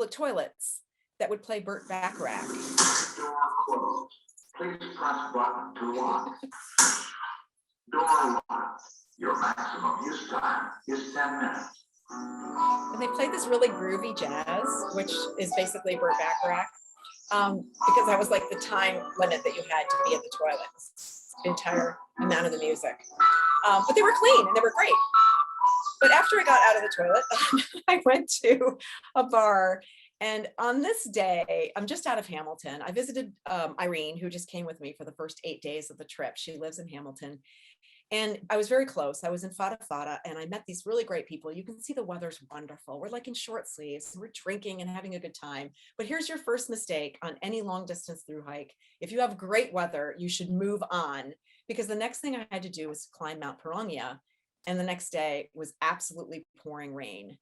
public toilets that would play Burt Bacharach. Door closed. Please press button to lock. Door locked. Your maximum use time is 10 minutes. And they played this really groovy jazz, which is basically Burt Bacharach, because that was like the time limit that you had to be in the toilet, the entire amount of the music. But they were clean and they were great. But after I got out of the toilet, I went to a bar. And on this day, I'm just out of Hamilton. I visited Irene, who just came with me for the first 8 days of the trip. She lives in Hamilton. And I was very close. I was in Fata Fata and I met these really great people. You can see the weather's wonderful. We're like in short sleeves. We're drinking and having a good time. But here's your first mistake on any long distance through hike. If you have great weather, you should move on, because the next thing I had to do was climb Mount Peronia. And the next day was absolutely pouring rain.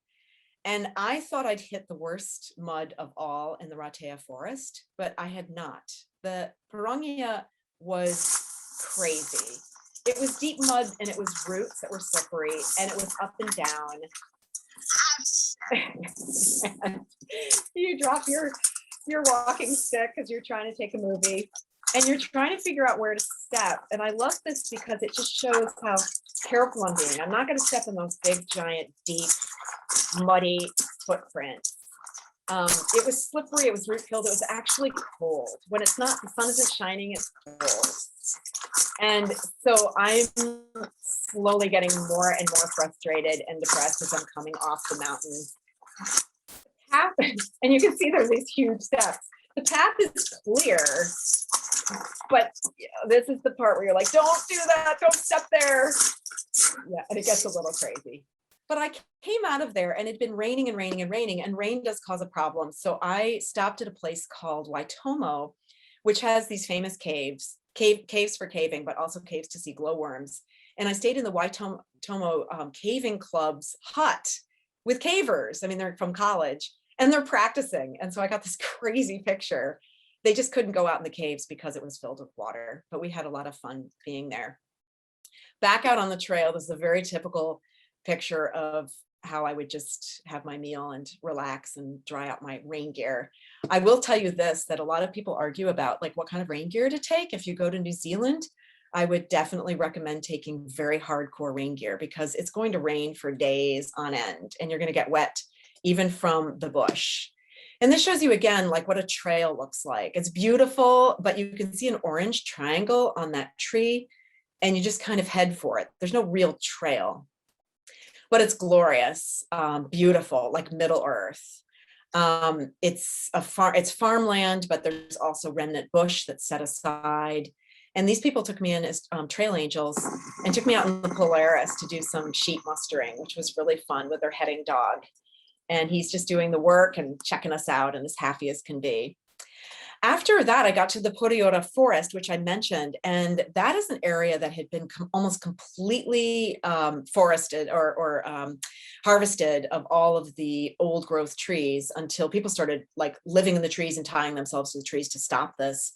And I thought I'd hit the worst mud of all in the Ratea forest, but I had not. The Peronia was crazy. It was deep mud and it was roots that were slippery and it was up and down. And you drop your walking stick because you're trying to take a movie and you're trying to figure out where to step. And I love this because it just shows how careful I'm being. I'm not going to step in those big, giant, deep, muddy footprints. It was slippery, it was root filled, it was actually cold. When it's not, the sun isn't shining, it's cold. And so I'm slowly getting more and more frustrated and depressed as I'm coming off the mountain. Path, and you can see there's these huge steps. The path is clear, but this is the part where you're like, don't do that, don't step there. Yeah, and it gets a little crazy. But I came out of there and it'd been raining and raining and raining, and rain does cause a problem. So I stopped at a place called Waitomo, which has these famous caves for caving, but also caves to see glowworms. And I stayed in the Waitomo Caving Club's hut with cavers. I mean, they're from college and they're practicing. And so I got this crazy picture. They just couldn't go out in the caves because it was filled with water, but we had a lot of fun being there. Back out on the trail, this is a very typical picture of how I would just have my meal and relax and dry out my rain gear. I will tell you this, that a lot of people argue about like what kind of rain gear to take. If you go to New Zealand, I would definitely recommend taking very hardcore rain gear because it's going to rain for days on end and you're going to get wet even from the bush. And this shows you again, like what a trail looks like. It's beautiful, but you can see an orange triangle on that tree and you just kind of head for it. There's no real trail, but it's glorious, beautiful, like Middle Earth. It's farmland, but there's also remnant bush that's set aside. And these people took me in as trail angels and took me out in the Polaris to do some sheep mustering, which was really fun with their heading dog. And he's just doing the work and checking us out and as happy as can be. After that, I got to the Poriora forest, which I mentioned, and that is an area that had been almost completely forested or harvested of all of the old growth trees until people started like living in the trees and tying themselves to the trees to stop this.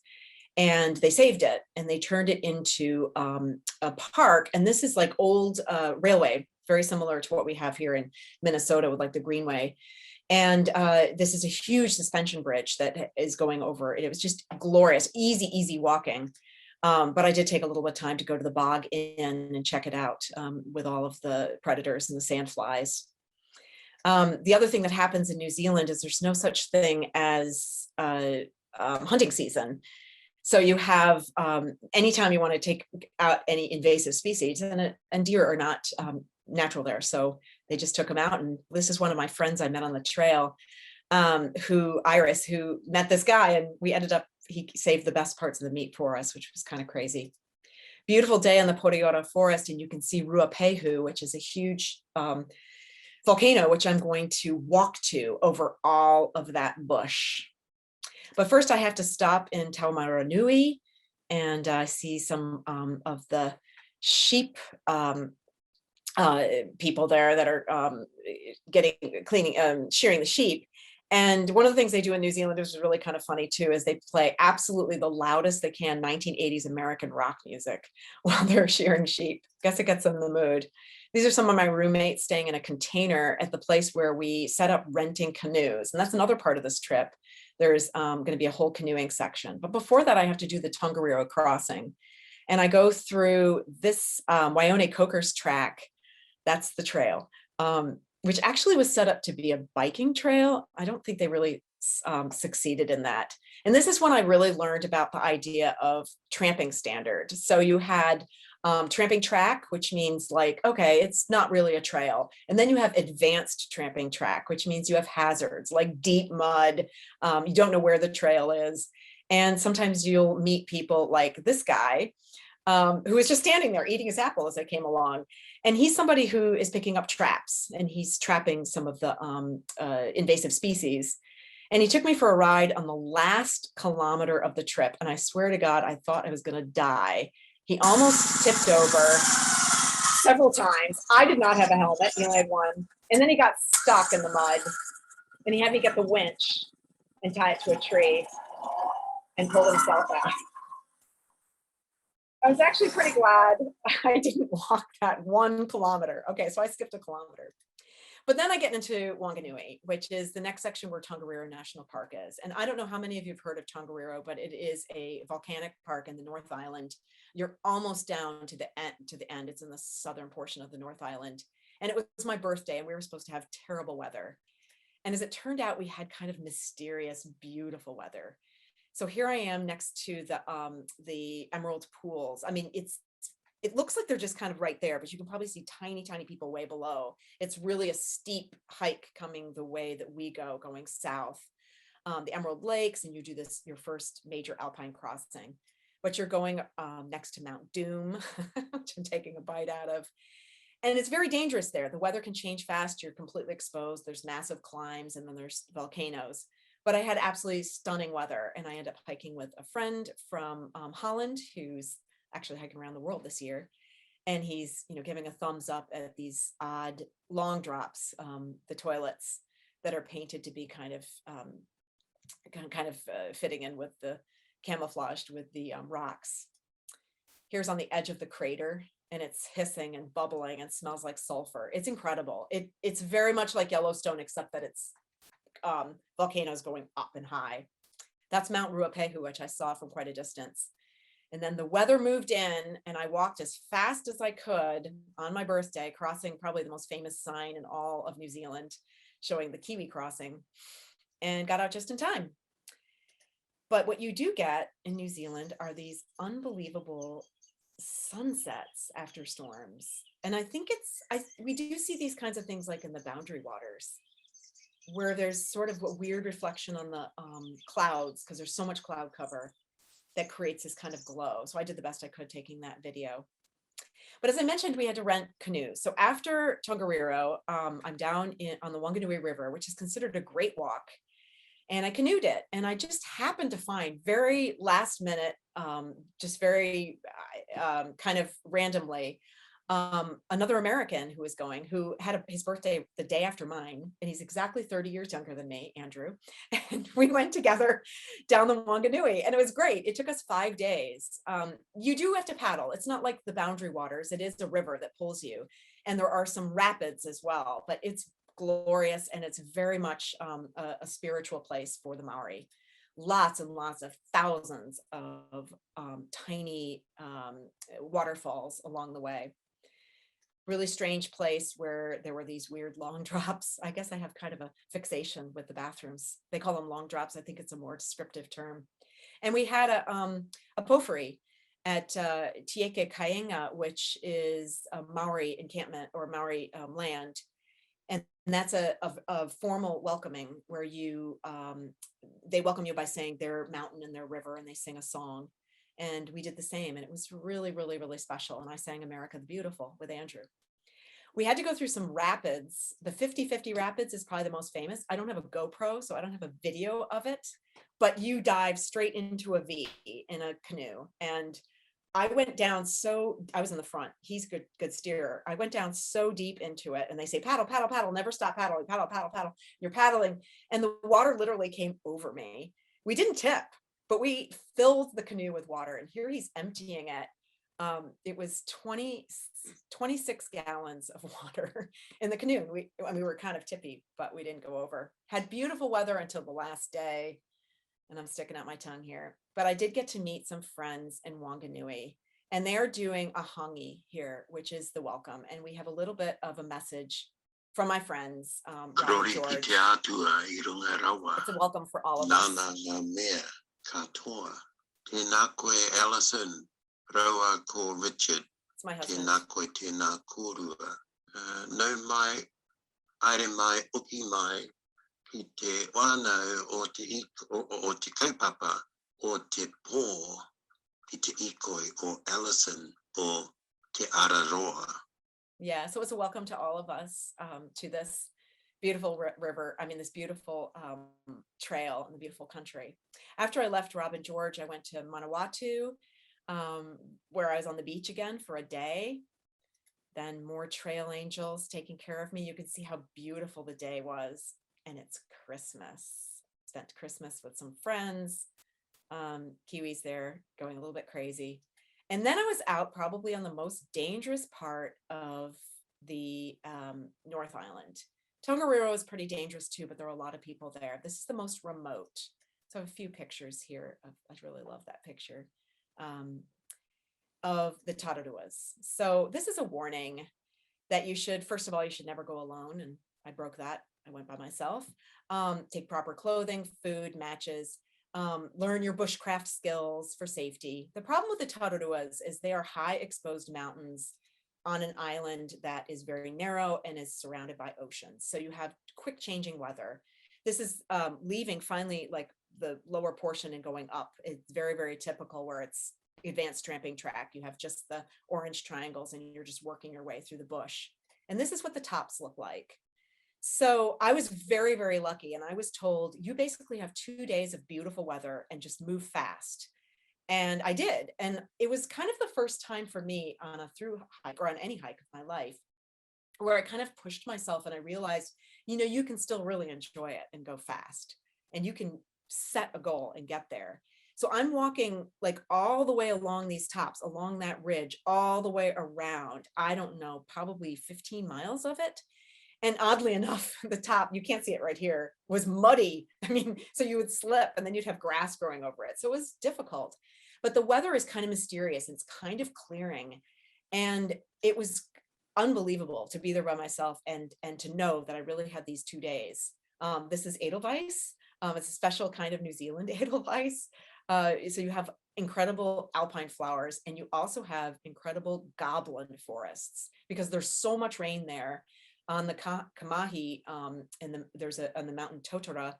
And they saved it and they turned it into a park. And this is like old railway, very similar to what we have here in Minnesota with like the Greenway. And this is a huge suspension bridge that is going over it. It was just glorious, easy walking. But I did take a little bit of time to go to the bog inn and check it out with all of the predators and the sandflies. The other thing that happens in New Zealand is there's no such thing as hunting season. So you have, anytime you want to take out any invasive species, and deer are not natural there. So they just took them out. And this is one of my friends I met on the trail, Iris, who met this guy, and we ended up, he saved the best parts of the meat for us, which was kind of crazy. Beautiful day in the Poriora forest, and you can see Ruapehu, which is a huge volcano, which I'm going to walk to over all of that bush. But first I have to stop in Taumaranui and see some of the sheep people there that are shearing the sheep. And one of the things they do in New Zealand, which is really kind of funny too, is they play absolutely the loudest they can 1980s American rock music while they're shearing sheep. Guess it gets them in the mood. These are some of my roommates staying in a container at the place where we set up renting canoes. And that's another part of this trip. There's going to be a whole canoeing section. But before that, I have to do the Tongariro Crossing. And I go through this Waione Coker's track. That's the trail. Which actually was set up to be a biking trail. I don't think they really succeeded in that. And this is when I really learned about the idea of tramping standard. So you had tramping track, which means like, okay, it's not really a trail. And then you have advanced tramping track, which means you have hazards like deep mud. You don't know where the trail is. And sometimes you'll meet people like this guy who was just standing there eating his apple as I came along. And he's somebody who is picking up traps, and he's trapping some of the invasive species. And he took me for a ride on the last kilometer of the trip. And I swear to God, I thought I was going to die. He almost tipped over several times. I did not have a helmet. He only had one. And then he got stuck in the mud. And he had me get the winch and tie it to a tree and pull himself out. I was actually pretty glad I didn't walk that 1 kilometer. Okay, so I skipped a kilometer. But then I get into Wanganui, which is the next section where Tongariro National Park is. And I don't know how many of you have heard of Tongariro, but it is a volcanic park in the North Island. You're almost down to the end. It's in the southern portion of the North Island. And it was my birthday, and we were supposed to have terrible weather. And as it turned out, we had kind of mysterious, beautiful weather. So here I am next to the Emerald Pools. I mean, it looks like they're just kind of right there, but you can probably see tiny, tiny people way below. It's really a steep hike coming the way that we go, going south. The Emerald Lakes, and you do this, your first major Alpine crossing. But you're going next to Mount Doom, which I'm taking a bite out of. And it's very dangerous there. The weather can change fast. You're completely exposed. There's massive climbs, and then there's volcanoes. But I had absolutely stunning weather, and I ended up hiking with a friend from Holland who's actually hiking around the world this year. And he's, giving a thumbs up at these odd long drops, the toilets that are painted to be kind of fitting in with the camouflaged with the rocks. Here's on the edge of the crater, and it's hissing and bubbling and smells like sulfur. It's incredible. It's very much like Yellowstone, except that it's volcanoes going up and high. That's Mount Ruapehu, which I saw from quite a distance. And then the weather moved in, and I walked as fast as I could on my birthday, crossing probably the most famous sign in all of New Zealand, showing the Kiwi crossing, and got out just in time. But what you do get in New Zealand are these unbelievable sunsets after storms. And I think we do see these kinds of things like in the Boundary Waters, where there's sort of a weird reflection on the clouds, because there's so much cloud cover that creates this kind of glow. So I did the best I could taking that video. But as I mentioned, we had to rent canoes. So after Tongariro, I'm down on the Wanganui River, which is considered a great walk. And I canoed it. And I just happened to find very last minute, just very kind of randomly, another American who was going, who had his birthday the day after mine, and he's exactly 30 years younger than me, Andrew. And we went together down the Wanganui, and it was great. It took us 5 days. You do have to paddle. It's not like the Boundary Waters. It is a river that pulls you, and there are some rapids as well, but it's glorious, and it's very much a spiritual place for the Maori. Lots and lots of thousands of tiny waterfalls along the way. Really strange place where there were these weird long drops. I guess I have kind of a fixation with the bathrooms. They call them long drops. I think it's a more descriptive term. And we had a pofuri at Tieke Kainga, which is a Maori encampment or Maori land. And that's a formal welcoming where they welcome you by saying their mountain and their river, and they sing a song. And we did the same, and it was really, really, really special. And I sang America the Beautiful with Andrew. We had to go through some rapids. The 50-50 rapids is probably the most famous. I don't have a GoPro, so I don't have a video of it, but you dive straight into a V in a canoe. And I went down I was in the front. He's good steerer. I went down so deep into it, and they say, paddle, paddle, paddle, never stop paddling, paddle, paddle, paddle. You're paddling. And the water literally came over me. We didn't tip, but we filled the canoe with water, and here he's emptying it. It was 26 gallons of water in the canoe. We were kind of tippy, but we didn't go over. Had beautiful weather until the last day. And I'm sticking out my tongue here, but I did get to meet some friends in Wanganui, and they're doing a hangi here, which is the welcome. And we have a little bit of a message from my friends, Rob and George. It's a welcome for all of us. Alison, Roa ko Richard, It's my husband. tēnā kōrua. No mai, aere mai, uki mai, ki te wānau o te kaupapa o te pō, ki te ikoi o Alison o te Araroa. Yeah, so it's a welcome to all of us to this beautiful river. I mean, this beautiful trail in the beautiful country. After I left Rob and George, I went to Manawatu, where I was on the beach again for a day. Then more trail angels taking care of me. You can see how beautiful the day was. And it's Christmas. Spent Christmas with some friends, Kiwis there going a little bit crazy. And then I was out probably on the most dangerous part of the North Island. Tongariro is pretty dangerous too, but there are a lot of people there. This is the most remote. So I have a few pictures here. I really love that picture of the Tararuas. So this is a warning that you should, first of all, you should never go alone. And I broke that. I went by myself. Take proper clothing, food, matches, learn your bushcraft skills for safety. The problem with the Tararuas is they are high exposed mountains on an island that is very narrow and is surrounded by oceans. So you have quick changing weather. This is leaving finally like the lower portion and going up. It's very, very typical where it's advanced tramping track. You have just the orange triangles and you're just working your way through the bush. And this is what the tops look like. So I was very, very lucky. And I was told, you basically have 2 days of beautiful weather and just move fast. And I did. And it was kind of the first time for me on a through hike or on any hike of my life where I kind of pushed myself and I realized, you know, you can still really enjoy it and go fast and you can set a goal and get there. So I'm walking like all the way along these tops, along that ridge, all the way around, I don't know, probably 15 miles of it. And oddly enough, the top, you can't see it right here, was muddy. I mean, so you would slip and then you'd have grass growing over it. So it was difficult, but the weather is kind of mysterious. It's kind of clearing. And it was unbelievable to be there by myself and to know that I really had these 2 days. This is Edelweiss. It's a special kind of New Zealand Edelweiss. So you have incredible alpine flowers and you also have incredible goblin forests because there's so much rain there. On the Kamahi, there's on the mountain Totora,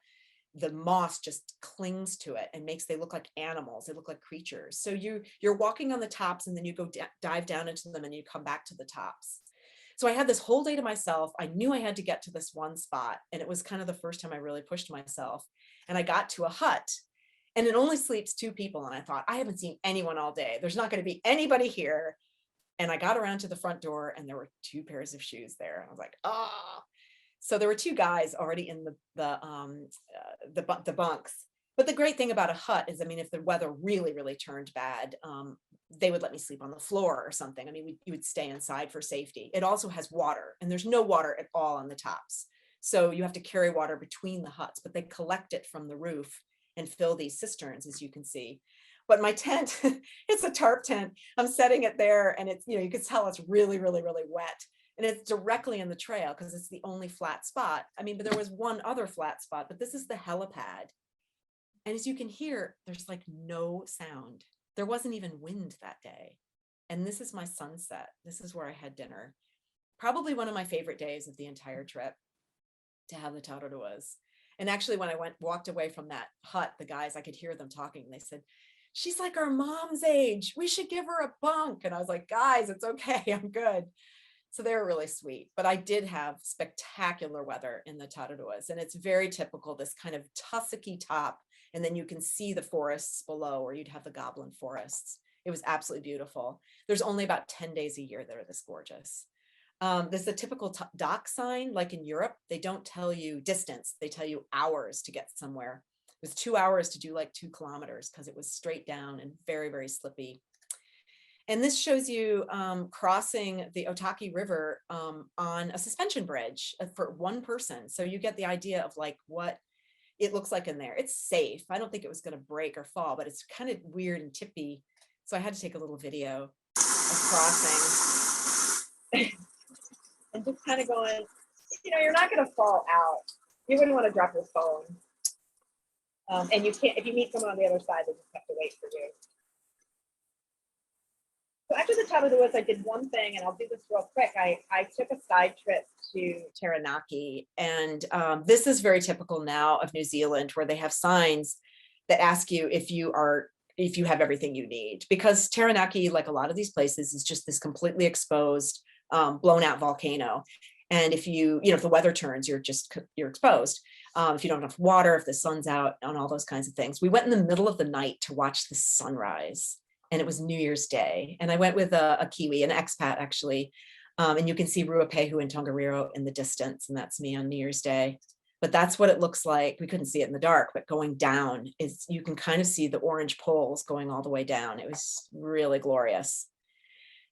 the moss just clings to it and they look like animals. They look like creatures. So you're walking on the tops and then you go dive down into them and you come back to the tops. So I had this whole day to myself. I knew I had to get to this one spot. And it was kind of the first time I really pushed myself. And I got to a hut and it only sleeps 2 people. And I thought, I haven't seen anyone all day. There's not going to be anybody here. And I got around to the front door and there were 2 pairs of shoes there. And I was like, ah. So there were 2 guys already in the bunks. But the great thing about a hut is, I mean, if the weather really, really turned bad, they would let me sleep on the floor or something. I mean, you would stay inside for safety. It also has water and there's no water at all on the tops. So you have to carry water between the huts, but they collect it from the roof and fill these cisterns, as you can see. But my tent, it's a tarp tent. I'm setting it there and it's, you know, you can tell it's really, really, really wet. And it's directly in the trail because it's the only flat spot. I mean, but there was one other flat spot, but this is the helipad. And as you can hear, there's like no sound. There wasn't even wind that day. And this is my sunset. This is where I had dinner. Probably one of my favorite days of the entire trip to have the Tararuas. And actually, when I walked away from that hut, the guys, I could hear them talking. They said, she's like our mom's age. We should give her a bunk. And I was like, guys, it's okay. I'm good. So they were really sweet. But I did have spectacular weather in the Tararuas. And it's very typical, this kind of tussocky top. And then you can see the forests below, or you'd have the goblin forests. It was absolutely beautiful. There's only about 10 days a year that are this gorgeous. There's a typical dock sign, like in Europe. They don't tell you distance. They tell you hours to get somewhere. It was 2 hours to do like 2 kilometers because it was straight down and very, very slippy. And this shows you crossing the Otaki River on a suspension bridge for one person. So you get the idea of like what it looks like in there. It's safe. I don't think it was going to break or fall, but it's kind of weird and tippy. So I had to take a little video of crossing. And just kind of going, you're not going to fall out. You wouldn't want to drop your phone. And you can't, if you meet someone on the other side, they just have to wait for you. So after the top of the woods, I did one thing, and I'll do this real quick. I took a side trip to Taranaki, and this is very typical now of New Zealand, where they have signs that ask you if you have everything you need, because Taranaki, like a lot of these places, is just this completely exposed, blown out volcano. And if if the weather turns, you're exposed. If you don't have water, if the sun's out, and all those kinds of things. We went in the middle of the night to watch the sunrise. And it was New Year's Day. And I went with a Kiwi, an expat actually. And you can see Ruapehu and Tongariro in the distance. And that's me on New Year's Day. But that's what it looks like. We couldn't see it in the dark, but going down is, you can kind of see the orange poles going all the way down. It was really glorious.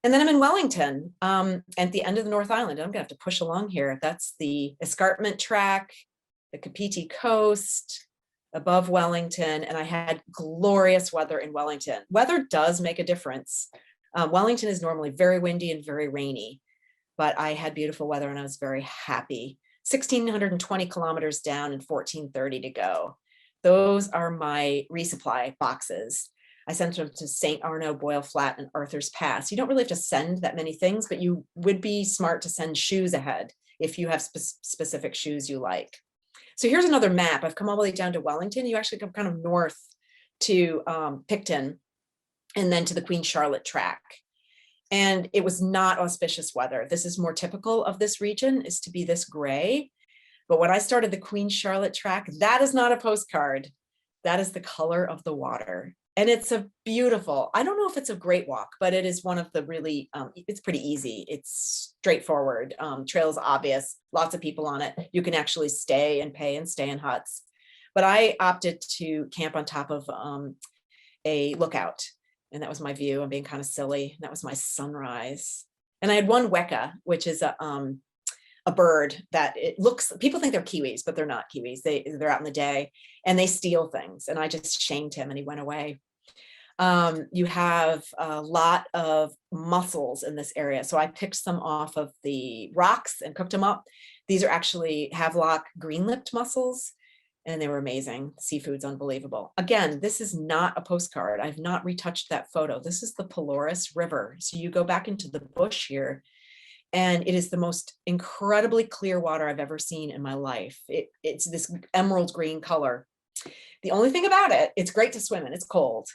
And then I'm in Wellington at the end of the North Island. I'm gonna have to push along here. That's the escarpment track, the Kapiti Coast, above Wellington, and I had glorious weather in Wellington. Weather does make a difference. Wellington is normally very windy and very rainy, but I had beautiful weather and I was very happy. 1,620 kilometers down and 1,430 to go. Those are my resupply boxes. I sent them to St. Arnaud, Boyle Flat, and Arthur's Pass. You don't really have to send that many things, but you would be smart to send shoes ahead if you have specific shoes you like. So here's another map. I've come all the way down to Wellington. You actually come kind of north to Picton and then to the Queen Charlotte track. And it was not auspicious weather. This is more typical of this region, is to be this gray. But when I started the Queen Charlotte track, that is not a postcard. That is the color of the water. And it's a beautiful, I don't know if it's a great walk, but it is one of the really, it's pretty easy. It's straightforward. Trail is obvious, lots of people on it. You can actually stay and pay and stay in huts. But I opted to camp on top of a lookout. And that was my view. I'm being kind of silly. That was my sunrise. And I had one weka, which is a bird that it looks, people think they're kiwis, but they're not kiwis. They're out in the day and they steal things. And I just shamed him and he went away. You have a lot of mussels in this area. So I picked some off of the rocks and cooked them up. These are actually Havelock green-lipped mussels and they were amazing. Seafood's unbelievable. Again, this is not a postcard. I've not retouched that photo. This is the Polaris River. So you go back into the bush here and it is the most incredibly clear water I've ever seen in my life. It's this emerald green color. The only thing about it, it's great to swim in, it's cold,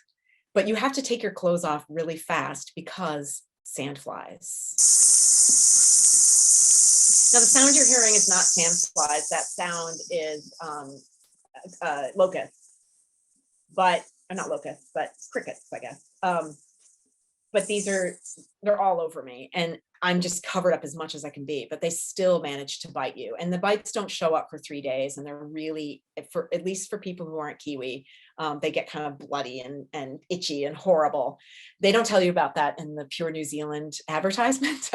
but you have to take your clothes off really fast because sandflies. Now the sound you're hearing is not sandflies, that sound is locusts, but not locusts, but crickets, I guess. But they're all over me and I'm just covered up as much as I can be, but they still manage to bite you. And the bites don't show up for 3 days. And they're really, at least for people who aren't Kiwi, they get kind of bloody and itchy and horrible. They don't tell you about that in the Pure New Zealand advertisement.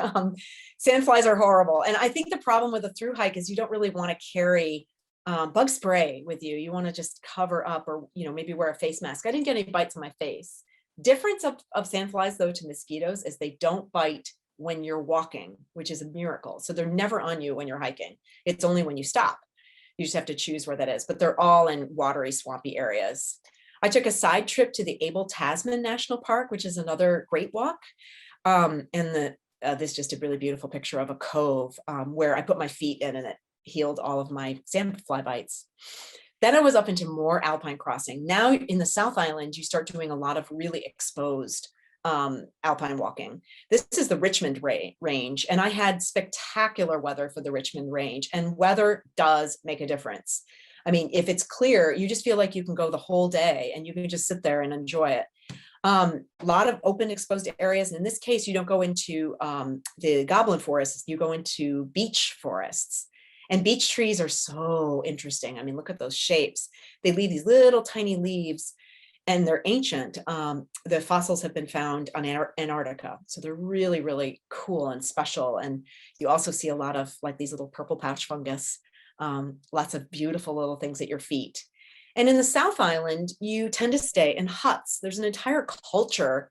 Sandflies are horrible. And I think the problem with a through hike is you don't really want to carry bug spray with you. You want to just cover up or, maybe wear a face mask. I didn't get any bites on my face. Difference of sandflies though to mosquitoes is they don't bite when you're walking, which is a miracle. So they're never on you when you're hiking. It's only when you stop. You just have to choose where that is, but they're all in watery, swampy areas. I took a side trip to the Abel Tasman National Park, which is another great walk. And this is just a really beautiful picture of a cove where I put my feet in and it healed all of my sandfly bites. Then I was up into more Alpine Crossing. Now in the South Island, you start doing a lot of really exposed alpine walking. This is the Richmond range, and I had spectacular weather for the Richmond range, and weather does make a difference. I mean, if it's clear, you just feel like you can go the whole day and you can just sit there and enjoy it. A lot of open exposed areas. In this case, you don't go into the goblin forests, you go into beech forests. And beech trees are so interesting. I mean, look at those shapes. They leave these little tiny leaves, and they're ancient. The fossils have been found on Antarctica. So they're really, really cool and special. And you also see a lot of like these little purple patch fungus, lots of beautiful little things at your feet. And in the South Island, you tend to stay in huts. There's an entire culture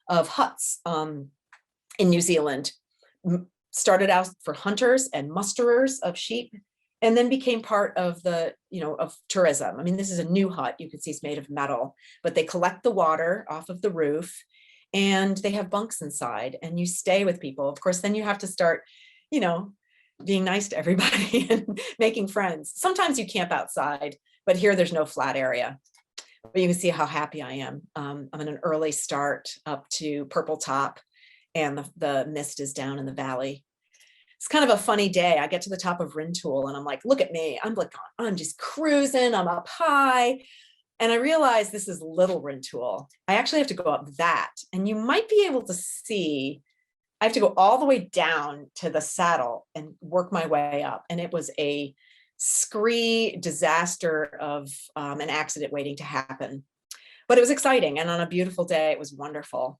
of huts in New Zealand. Started out for hunters and musterers of sheep, and then became part of the, of tourism. I mean, this is a new hut. You can see it's made of metal, but they collect the water off of the roof, and they have bunks inside, and you stay with people. Of course, then you have to start, being nice to everybody and making friends. Sometimes you camp outside, but here there's no flat area. But you can see how happy I am. I'm in an early start up to Purple Top, and the mist is down in the valley. It's kind of a funny day. I get to the top of Rintoul and I'm like, look at me. I'm just cruising. I'm up high. And I realize this is Little Rintoul. I actually have to go up that. And you might be able to see, I have to go all the way down to the saddle and work my way up. And it was a scree disaster of an accident waiting to happen. But it was exciting. And on a beautiful day, it was wonderful.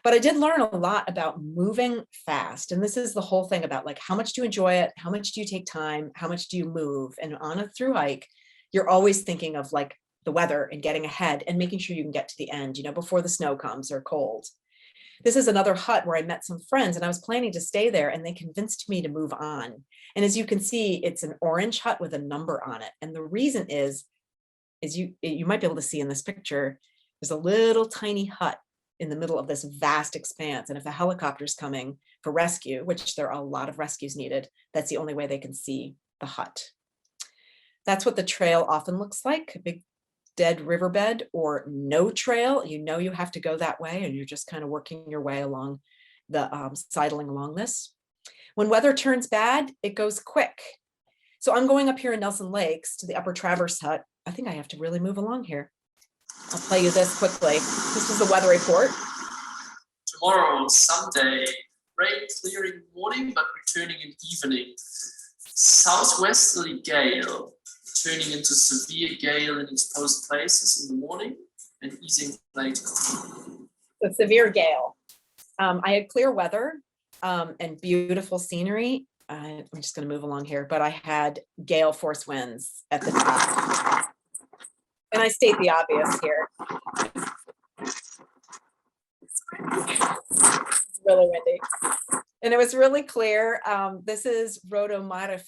But I did learn a lot about moving fast. And this is the whole thing about like, how much do you enjoy it? How much do you take time? How much do you move? And on a through hike, you're always thinking of like the weather and getting ahead and making sure you can get to the end, before the snow comes or cold. This is another hut where I met some friends, and I was planning to stay there, and they convinced me to move on. And as you can see, it's an orange hut with a number on it. And the reason is you might be able to see in this picture, there's a little tiny hut in the middle of this vast expanse. And if a helicopter's coming for rescue, which there are a lot of rescues needed, that's the only way they can see the hut. That's what the trail often looks like, a big dead riverbed or no trail. You have to go that way, and you're just kind of working your way along the sidling along this. When weather turns bad, it goes quick. So I'm going up here in Nelson Lakes to the Upper Traverse Hut. I think I have to really move along here. I'll play you this quickly. This is the weather report. Tomorrow, Sunday, rain clearing morning, but returning in evening. Southwesterly gale, turning into severe gale in exposed places in the morning and easing later. The severe gale. I had clear weather and beautiful scenery. I'm just going to move along here, but I had gale force winds at the top. And I state the obvious here. It's really windy. And it was really clear. This is Rodomare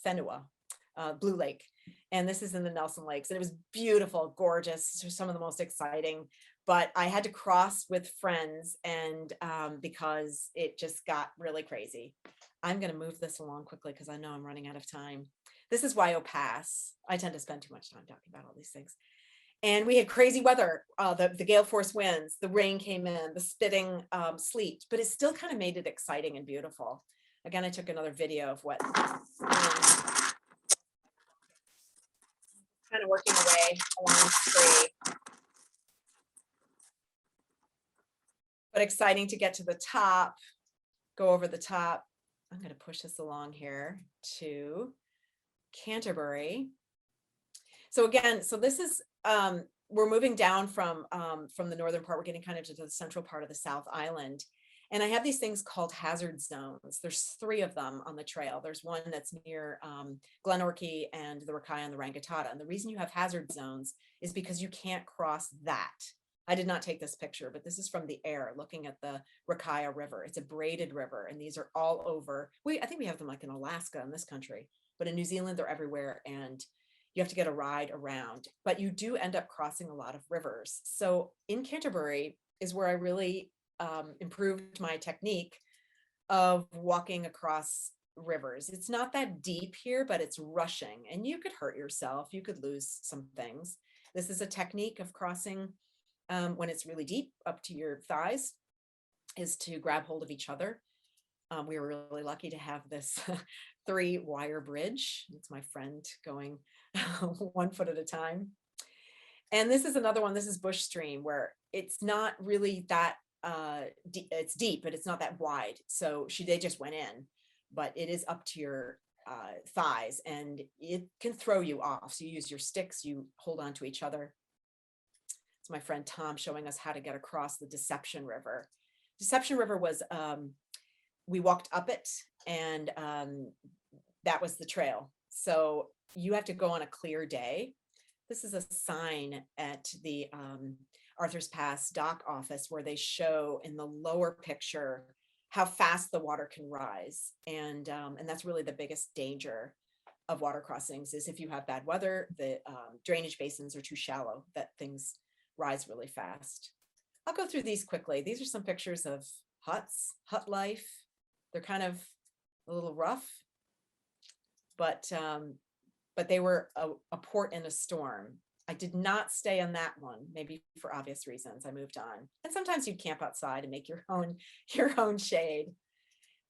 Whenua, Blue Lake. And this is in the Nelson Lakes. And it was beautiful, gorgeous, some of the most exciting. But I had to cross with friends, and because it just got really crazy. I'm going to move this along quickly because I know I'm running out of time. This is Waio Pass. I tend to spend too much time talking about all these things. And we had crazy weather, the gale force winds, the rain came in, the spitting sleet, but it still kind of made it exciting and beautiful. Again, I took another video of what kind of working away along the tree. But exciting to get to the top, go over the top. I'm going to push this along here to Canterbury. So again, this is, we're moving down from the northern part. We're getting kind of to the central part of the South Island. And I have these things called hazard zones. There's 3 of them on the trail. There's one that's near Glenorchy and the Rakai and the Rangitata. And the reason you have hazard zones is because you can't cross that. I did not take this picture, but this is from the air looking at the Rakai River. It's a braided river, and these are all over. I think we have them like in Alaska in this country, but in New Zealand, they're everywhere. And you have to get a ride around, but you do end up crossing a lot of rivers. So in Canterbury is where I really improved my technique of walking across rivers. It's not that deep here, but it's rushing, and you could hurt yourself. You could lose some things. This is a technique of crossing when it's really deep up to your thighs, is to grab hold of each other. We were really lucky to have this 3-wire bridge. It's my friend going 1 foot at a time. And this is another one. This is bush stream, where it's not really that it's deep, but it's not that wide. So they just went in, but it is up to your thighs, and it can throw you off. So you use your sticks, you hold on to each other. It's my friend Tom showing us how to get across the Deception River. Deception River was, we walked up it, and that was the trail. So you have to go on a clear day. This is a sign at the Arthur's Pass dock office where they show in the lower picture how fast the water can rise. And that's really the biggest danger of water crossings, is if you have bad weather, the drainage basins are too shallow, that things rise really fast. I'll go through these quickly. These are some pictures of huts, hut life. They're kind of a little rough, but they were a port in a storm. I did not stay on that one, maybe for obvious reasons. I moved on. And sometimes you camp outside and make your own shade.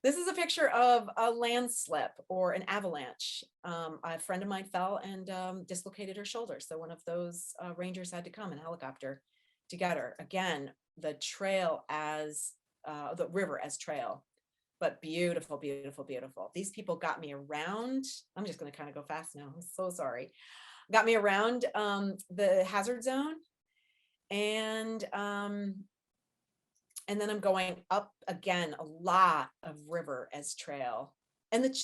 This is a picture of a landslip or an avalanche. A friend of mine fell and dislocated her shoulder. So one of those rangers had to come in a helicopter to get her. Again, the trail as the river as trail, but beautiful, beautiful, beautiful. These people got me around. I'm just going to kind of go fast now. I'm so sorry. Got me around the hazard zone, and then I'm going up again, a lot of river as trail. And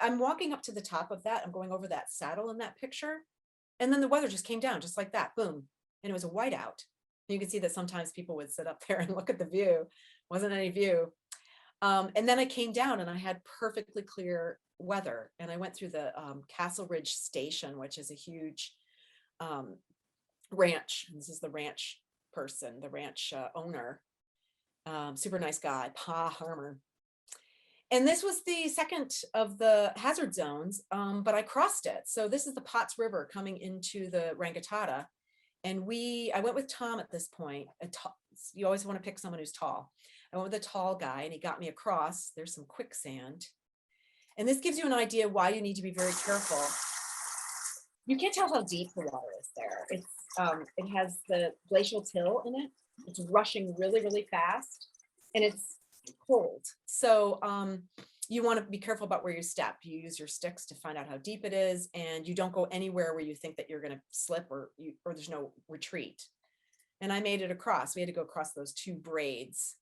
I'm walking up to the top of that. I'm going over that saddle in that picture, and then the weather just came down just like that, boom, and it was a whiteout. You can see that sometimes people would sit up there and look at the view. Wasn't any view. And then I came down and I had perfectly clear weather, and I went through the Castle Ridge Station, which is a huge ranch. This is the ranch person, the ranch owner, super nice guy, Pa Harmer. And this was the second of the hazard zones, but I crossed it. So this is the Potts River coming into the Rangitata, and I went with Tom at this point. You always want to pick someone who's tall. I went with a tall guy, and he got me across. There's some quicksand. And this gives you an idea why you need to be very careful. You can't tell how deep the water is there. It has the glacial till in it. It's rushing really, really fast, and it's cold. So you want to be careful about where you step. You use your sticks to find out how deep it is, and you don't go anywhere where you think that you're going to slip or there's no retreat. And I made it across. We had to go across those two braids,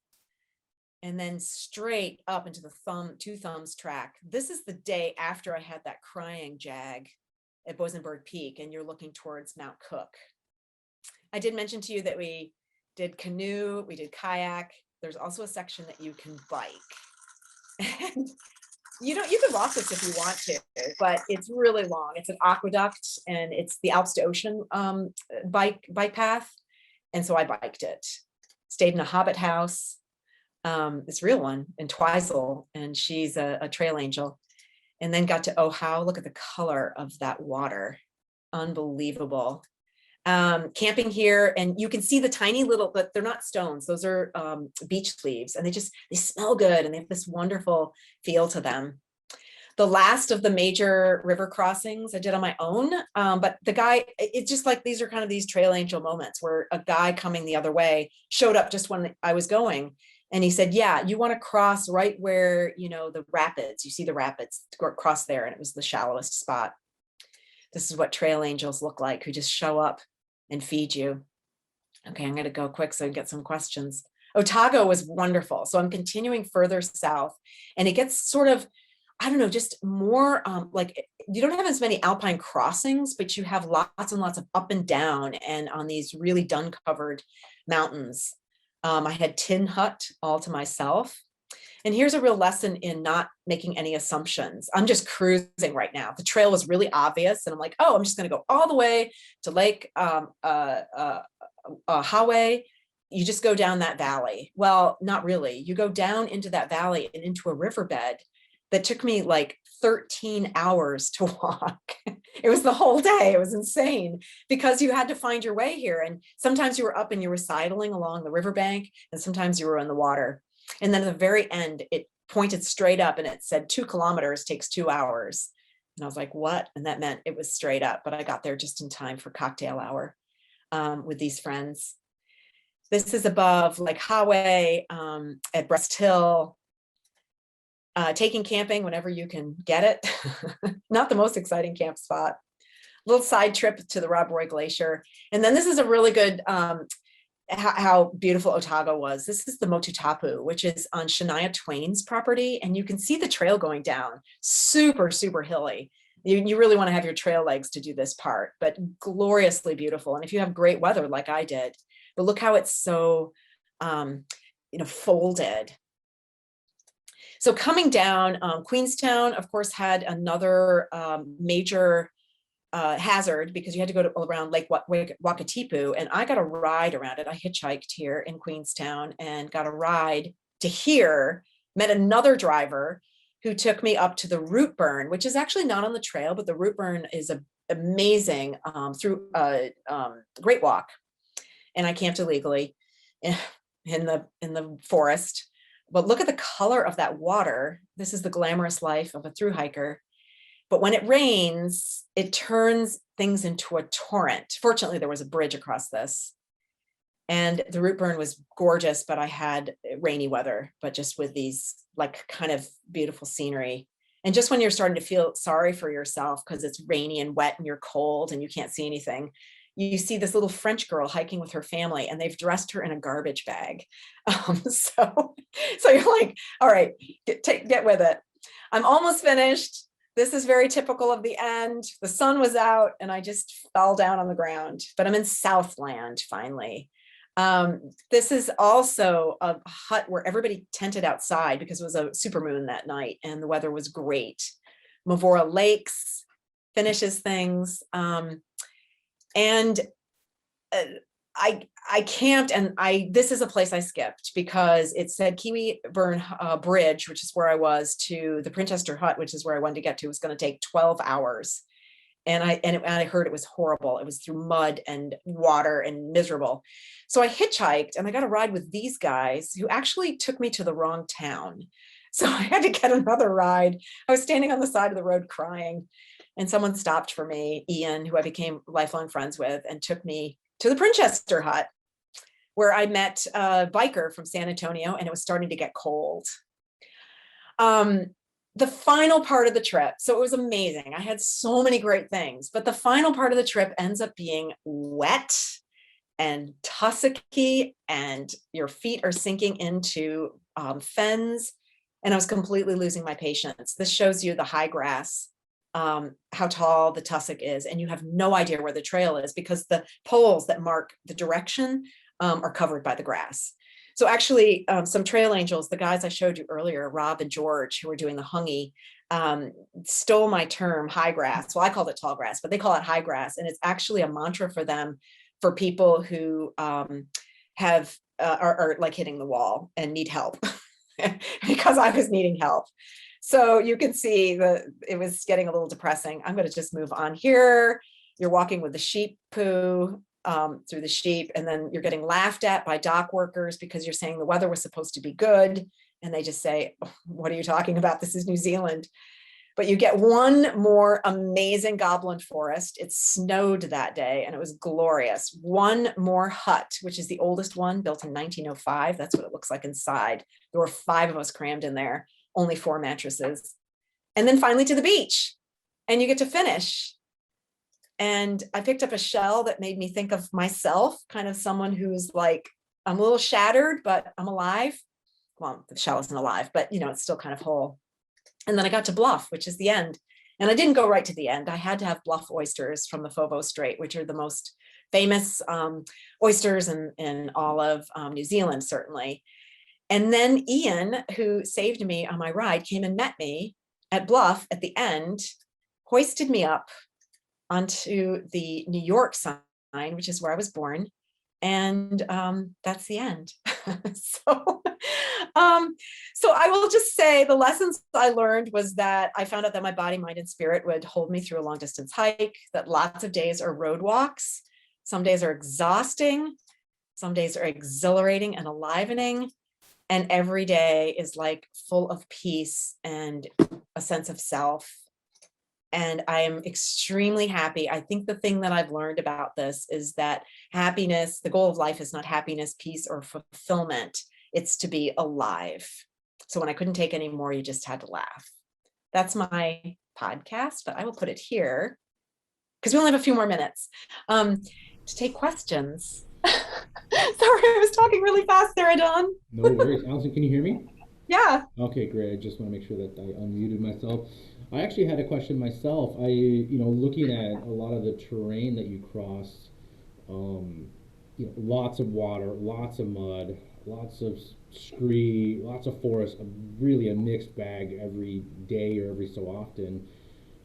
and then straight up into the two thumbs track. This is the day after I had that crying jag at Bosenberg Peak, and you're looking towards Mount Cook. I did mention to you that we did canoe, we did kayak. There's also a section that you can bike. And you can walk this if you want to, but it's really long. It's an aqueduct, and it's the Alps to Ocean bike path. And so I biked it. Stayed in a hobbit house. This real one in Twizel, and she's a trail angel. And then got to Ohau. Look at the color of that water. Unbelievable. Camping here, and you can see the tiny little, but they're not stones. Those are beech leaves, and they smell good, and they have this wonderful feel to them. The last of the major river crossings I did on my own, but the guy, it's just like these are kind of these trail angel moments where a guy coming the other way showed up just when I was going. And he said, yeah, you want to cross right where, the rapids, you see the rapids, cross there. And it was the shallowest spot. This is what trail angels look like, who just show up and feed you. Okay, I'm going to go quick so I can get some questions. Otago was wonderful. So I'm continuing further south, and it gets sort of, I don't know, just more like you don't have as many Alpine crossings, but you have lots and lots of up and down and on these really dun covered mountains. I had Tin Hut all to myself. And here's a real lesson in not making any assumptions. I'm just cruising right now. The trail was really obvious, and I'm like, oh, I'm just going to go all the way to Lake Hawaii. You just go down that valley. Well, not really. You go down into that valley and into a riverbed that took me like 13 hours to walk. It was the whole day. It was insane because you had to find your way here. And sometimes you were up and you were sidling along the riverbank, and sometimes you were in the water. And then at the very end, it pointed straight up and it said 2 kilometers takes 2 hours. And I was like, what? And that meant it was straight up, but I got there just in time for cocktail hour. with these friends. This is above Lake Highway at Breast Hill. Taking camping whenever you can get it. Not the most exciting camp spot. Little side trip to the Rob Roy Glacier. And then this is a really good, how beautiful Otago was. This is the Motutapu, which is on Shania Twain's property. And you can see the trail going down. Super, super hilly. You really want to have your trail legs to do this part, but gloriously beautiful. And if you have great weather like I did, but look how it's so, folded. So coming down, Queenstown, of course, had another major hazard because you had to go around Lake Wakatipu, and I got a ride around it. I hitchhiked here in Queenstown and got a ride to here, met another driver who took me up to the root burn, which is actually not on the trail, but the root burn is amazing through a great walk. And I camped illegally in the forest. But look at the color of that water. This is the glamorous life of a thru hiker. But when it rains, it turns things into a torrent. Fortunately, there was a bridge across this. And the root burn was gorgeous, but I had rainy weather, but just with these like kind of beautiful scenery. And just when you're starting to feel sorry for yourself because it's rainy and wet and you're cold and you can't see anything, you see this little French girl hiking with her family and they've dressed her in a garbage bag. So you're like, all right, get with it. I'm almost finished. This is very typical of the end. The sun was out and I just fell down on the ground, but I'm in Southland finally. This is also a hut where everybody tented outside because it was a supermoon that night and the weather was great. Mavora Lakes finishes things. And I camped and this is a place I skipped because it said Kiwi Burn Bridge, which is where I was, to the Princhester Hut, which is where I wanted to get to, was going to take 12 hours. And I heard it was horrible. It was through mud and water and miserable. So I hitchhiked and I got a ride with these guys who actually took me to the wrong town. So I had to get another ride. I was standing on the side of the road crying and someone stopped for me, Ian, who I became lifelong friends with, and took me to the Princhester Hut where I met a biker from San Antonio and it was starting to get cold. The final part of the trip, so it was amazing. I had so many great things, but the final part of the trip ends up being wet and tussocky and your feet are sinking into fens. And I was completely losing my patience. This shows you the high grass, how tall the tussock is, and you have no idea where the trail is because the poles that mark the direction are covered by the grass. So actually, some trail angels, the guys I showed you earlier, Rob and George, who were doing the hungy, stole my term high grass. Well, I called it tall grass, but they call it high grass. And it's actually a mantra for them, for people who are like hitting the wall and need help because I was needing help. So you can see it was getting a little depressing. I'm going to just move on here. You're walking with the sheep poo through the sheep, and then you're getting laughed at by dock workers because you're saying the weather was supposed to be good. And they just say, oh, what are you talking about? This is New Zealand. But you get one more amazing goblin forest. It snowed that day and it was glorious. One more hut, which is the oldest one, built in 1905. That's what it looks like inside. There were 5 of us crammed in there, only 4 mattresses. And then finally to the beach, and you get to finish. And I picked up a shell that made me think of myself, kind of someone who's like, I'm a little shattered, but I'm alive. Well, the shell isn't alive, but it's still kind of whole. And then I got to Bluff, which is the end. And I didn't go right to the end. I had to have Bluff oysters from the Fovo Strait, which are the most famous oysters in all of New Zealand, certainly. And then Ian, who saved me on my ride, came and met me at Bluff at the end, hoisted me up onto the New York sign, which is where I was born. And that's the end. So I will just say the lessons I learned was that I found out that my body, mind, and spirit would hold me through a long distance hike, that lots of days are road walks. Some days are exhausting. Some days are exhilarating and enlivening. And every day is like full of peace and a sense of self. And I am extremely happy. I think the thing that I've learned about this is that happiness, the goal of life is not happiness, peace, or fulfillment. It's to be alive. So when I couldn't take any more, you just had to laugh. That's my podcast, but I will put it here because we only have a few more minutes to take questions. Sorry, I was talking really fast there, Adon. No worries. Alison, can you hear me? Yeah. Okay, great. I just want to make sure that I unmuted myself. I actually had a question myself. Looking at a lot of the terrain that you cross, lots of water, lots of mud, lots of scree, lots of forest, really a mixed bag every day or every so often.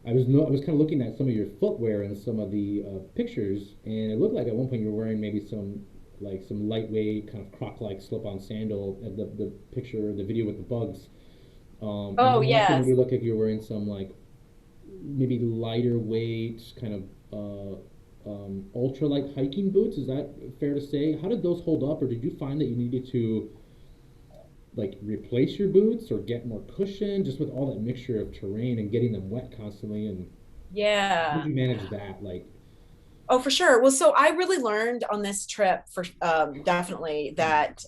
I was kind of looking at some of your footwear and some of the pictures, and it looked like at one point you were wearing maybe some lightweight kind of croc-like slip-on sandal. The picture, the video with the bugs. Oh, yes. You look like you're wearing some maybe lighter weight kind of ultralight hiking boots. Is that fair to say? How did those hold up, or did you find that you needed to replace your boots or get more cushion just with all that mixture of terrain and getting them wet constantly? And how did you manage that? Oh, for sure. Well, so I really learned on this trip for definitely that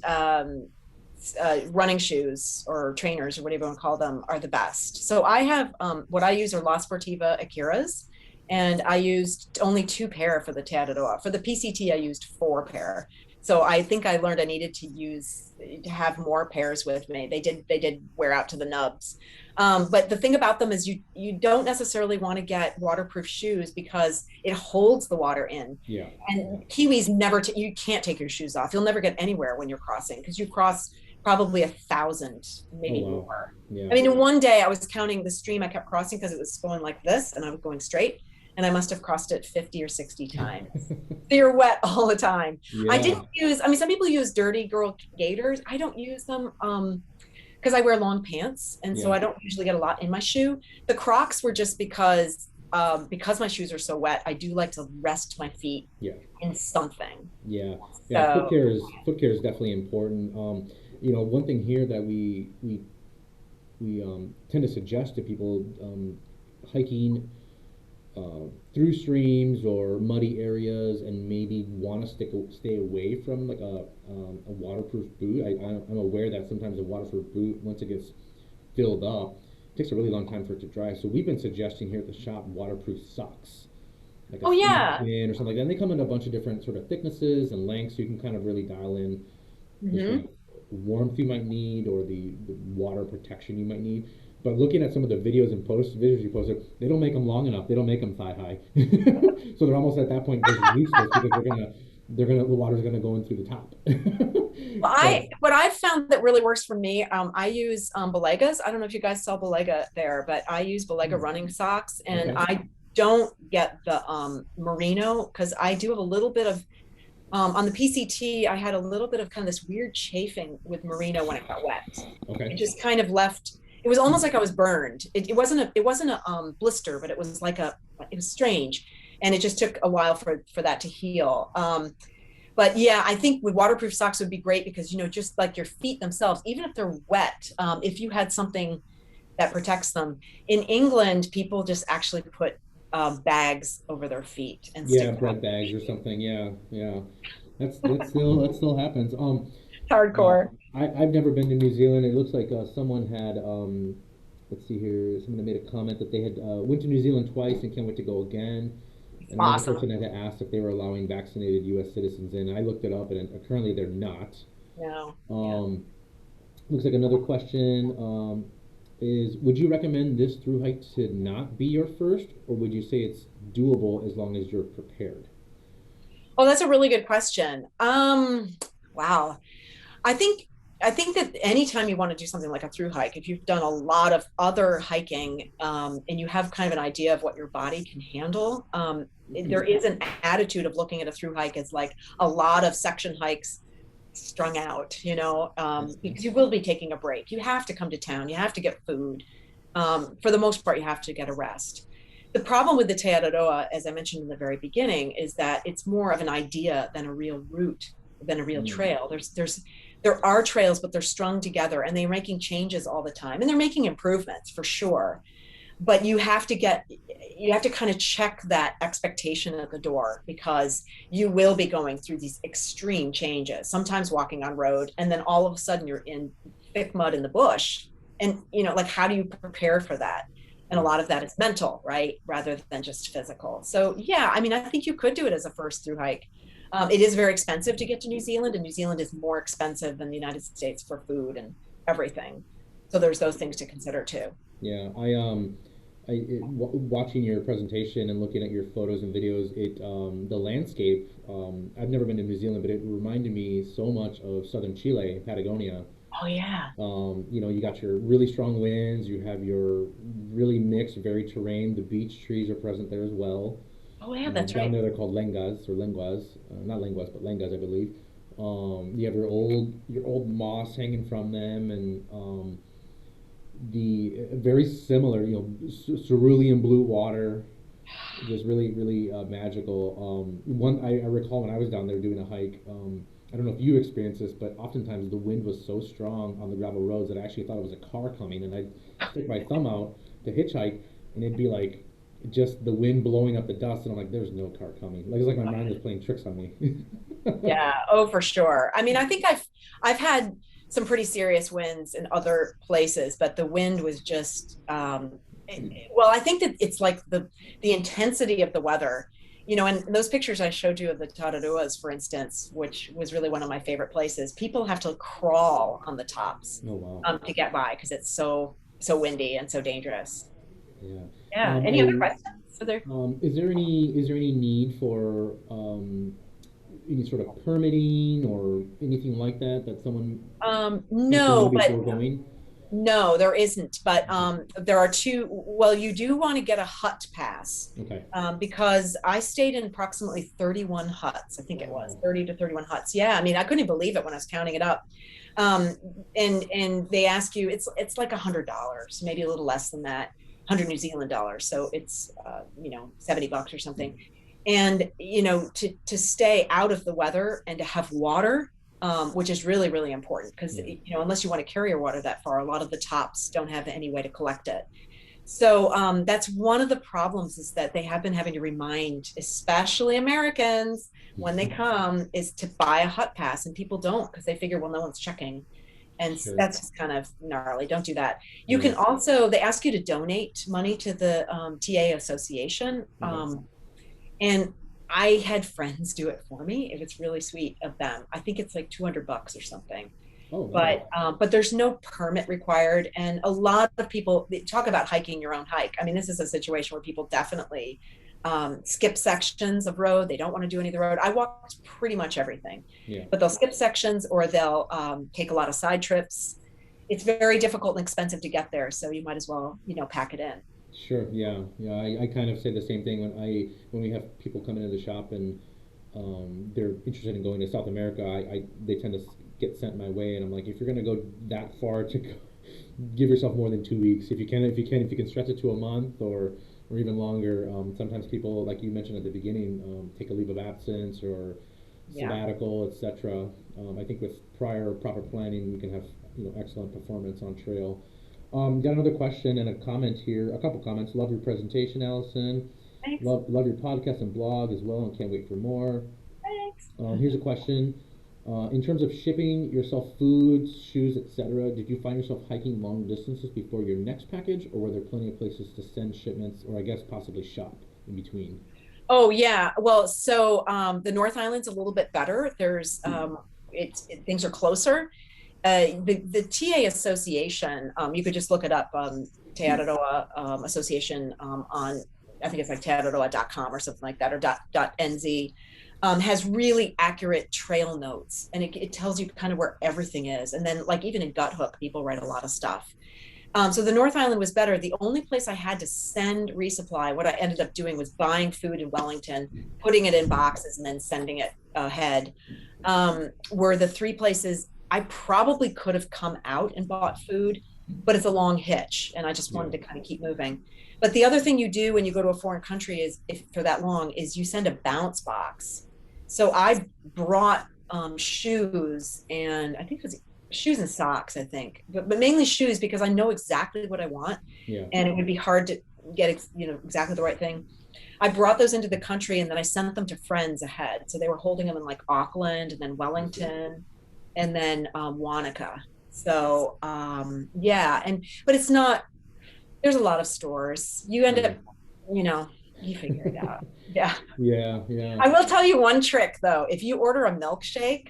running shoes or trainers or whatever you want to call them are the best. So I have what I use are La Sportiva Akiras, and I used only 2 pair for the Araroa. For the PCT, I used 4 pair. So I think I learned I needed to have more pairs with me. They did wear out to the nubs. But the thing about them is you don't necessarily want to get waterproof shoes because it holds the water in. Yeah. And Kiwis you can't take your shoes off. You'll never get anywhere when you're crossing because you cross probably 1,000, maybe more. Yeah. I mean, in one day I was counting the stream I kept crossing because it was going like this and I was going straight. And I must have crossed it 50 or 60 times. So you're wet all the time. Yeah. I didn't use, some people use dirty girl gaiters. I don't use them because I wear long pants. And so I don't usually get a lot in my shoe. The Crocs were just because my shoes are so wet, I do like to rest my feet in something. Yeah. So, foot care is definitely important. One thing here that we tend to suggest to people hiking through streams or muddy areas and maybe want to stay away from a waterproof boot. I'm aware that sometimes a waterproof boot, once it gets filled up, it takes a really long time for it to dry. So we've been suggesting here at the shop waterproof socks. Or something like that. And they come in a bunch of different sort of thicknesses and lengths, so you can kind of really dial in the sort of warmth you might need or the water protection you might need. But looking at some of the videos you posted, they don't make them long enough. They don't make them thigh high. So they're almost at that point just useless because the water's gonna go in through the top. What I've found that really works for me, I use Balegas. I don't know if you guys saw Balega there, but I use Balega running socks, and I don't get the merino because I do have a little bit of on the PCT. I had a little bit of kind of this weird chafing with merino when it got wet. It just kind of left. It was almost like I was burned. It wasn't a blister, but it was it was strange. And it just took a while for that to heal. But yeah, I think with waterproof socks would be great because, just like your feet themselves, even if they're wet, if you had something that protects them. In England, people just actually put bags over their feet and stick bread bags or something. Yeah. That still happens. Hardcore. I've never been to New Zealand. It looks like someone had, let's see here, someone made a comment that they had went to New Zealand twice and can't wait to go again. And another person had asked if they were allowing vaccinated U.S. citizens in. I looked it up, and currently they're not. No. Looks like another question is, would you recommend this thru hike to not be your first, or would you say it's doable as long as you're prepared? Oh, that's a really good question. Wow. I think that anytime you want to do something like a thru hike, if you've done a lot of other hiking and you have kind of an idea of what your body can handle, there is an attitude of looking at a thru hike as like a lot of section hikes strung out, because you will be taking a break. You have to come to town. You have to get food. For the most part, you have to get a rest. The problem with the Te Araroa, as I mentioned in the very beginning, is that it's more of an idea than a real route, than a real trail. There are trails, but they're strung together and they're making changes all the time and they're making improvements for sure. but you have to kind of check that expectation at the door, because you will be going through these extreme changes, sometimes walking on road, and then all of a sudden you're in thick mud in the bush. And, like, how do you prepare for that? And a lot of that is mental, right? Rather than just physical. So yeah, I mean, I think you could do it as a first through hike. It is very expensive to get to New Zealand, and New Zealand is more expensive than the United States for food and everything. So there's those things to consider too. Yeah, watching your presentation and looking at your photos and videos, the landscape. I've never been to New Zealand, but it reminded me so much of southern Chile, Patagonia. Oh yeah. You got your really strong winds. You have your really mixed, varied terrain. The beech trees are present there as well. Oh yeah, that's Down right. there they're called lengas or lenguas, not lenguas but lengas, I believe. You have your old moss hanging from them, and the very similar, cerulean blue water, just really really magical. One I recall when I was down there doing a hike. I don't know if you experienced this, but oftentimes the wind was so strong on the gravel roads that I actually thought it was a car coming, and I'd stick my thumb out to hitchhike, and it'd be like just the wind blowing up the dust, and I'm like, "There's no car coming." Like it's like my mind was playing tricks on me. Yeah. Oh, for sure. I mean, I think I've had some pretty serious winds in other places, but the wind was just well, I think that it's like the intensity of the weather. And those pictures I showed you of the Tararuas, for instance, which was really one of my favorite places, people have to crawl on the tops Oh wow. to get by, because it's so windy and so dangerous. Yeah. Yeah. Any other questions? Is there any need for any sort of permitting or anything like that someone needs to know No, but before going? no, there isn't. But there are two. Well, you do want to get a hut pass, Okay. because I stayed in approximately 31 huts. I think it was 30 to 31 huts. Yeah, I mean, I couldn't believe it when I was counting it up. Um, and they ask you, it's like $100, maybe a little less than that, 100 New Zealand dollars. So it's $70 or something. And to stay out of the weather and to have water, which is really, really important, because unless you want to carry your water that far, a lot of the tops don't have any way to collect it. So that's one of the problems, is that they have been having to remind, especially Americans, when they come, is to buy a hut pass, and people don't, because they figure, well, no one's checking. And Sure. that's just kind of gnarly. Don't do that. You can also, they ask you to donate money to the TA association. And I had friends do it for me. It was really sweet of them. I think it's like $200 or something. Oh, wow. But there's no permit required, and a lot of people, they talk about hiking your own hike. I mean, this is a situation where people definitely skip sections of road. They don't want to do any of the road. I walked pretty much everything, Yeah. but they'll skip sections, or they'll take a lot of side trips. It's very difficult and expensive to get there, so you might as well pack it in. Sure. Yeah. Yeah. I kind of say the same thing when we have people come into the shop and they're interested in going to South America. They tend to get sent my way, and I'm like, if you're going to go that far, give yourself more than 2 weeks. If you can stretch it to a month or even longer. Sometimes people, like you mentioned at the beginning, take a leave of absence or sabbatical, etc. I think with proper planning, we can have excellent performance on trail. Got another question and a comment here. A couple comments. Love your presentation, Alison. Thanks. Love your podcast and blog as well, and can't wait for more. Thanks. Here's a question. In terms of shipping yourself foods, shoes, etc., did you find yourself hiking long distances before your next package, or were there plenty of places to send shipments, or I guess possibly shop in between? Oh yeah. Well, so the North Island's a little bit better. There's things are closer. The TA Association, you could just look it up, Te Araroa Association on, I think it's like teararoa.com or something like that, or .nz, has really accurate trail notes, and it tells you kind of where everything is. And then, like, even in Gut Hook, people write a lot of stuff. So the North Island was better. The only place I had to send resupply, what I ended up doing was buying food in Wellington, putting it in boxes, and then sending it ahead, were the three places I probably could have come out and bought food, but it's a long hitch, and I just wanted to kind of keep moving. But the other thing you do when you go to a foreign country is, if for that long, is you send a bounce box. So I brought shoes, and I think it was shoes and socks, I think, but mainly shoes because I know exactly what I want, Yeah. and it would be hard to get exactly the right thing. I brought those into the country and then I sent them to friends ahead. So they were holding them in like Auckland and then Wellington and then Wanaka. So yeah, but it's not. There's a lot of stores. You end up, you figure it out. Yeah. Yeah, yeah. I will tell you one trick though. If you order a milkshake,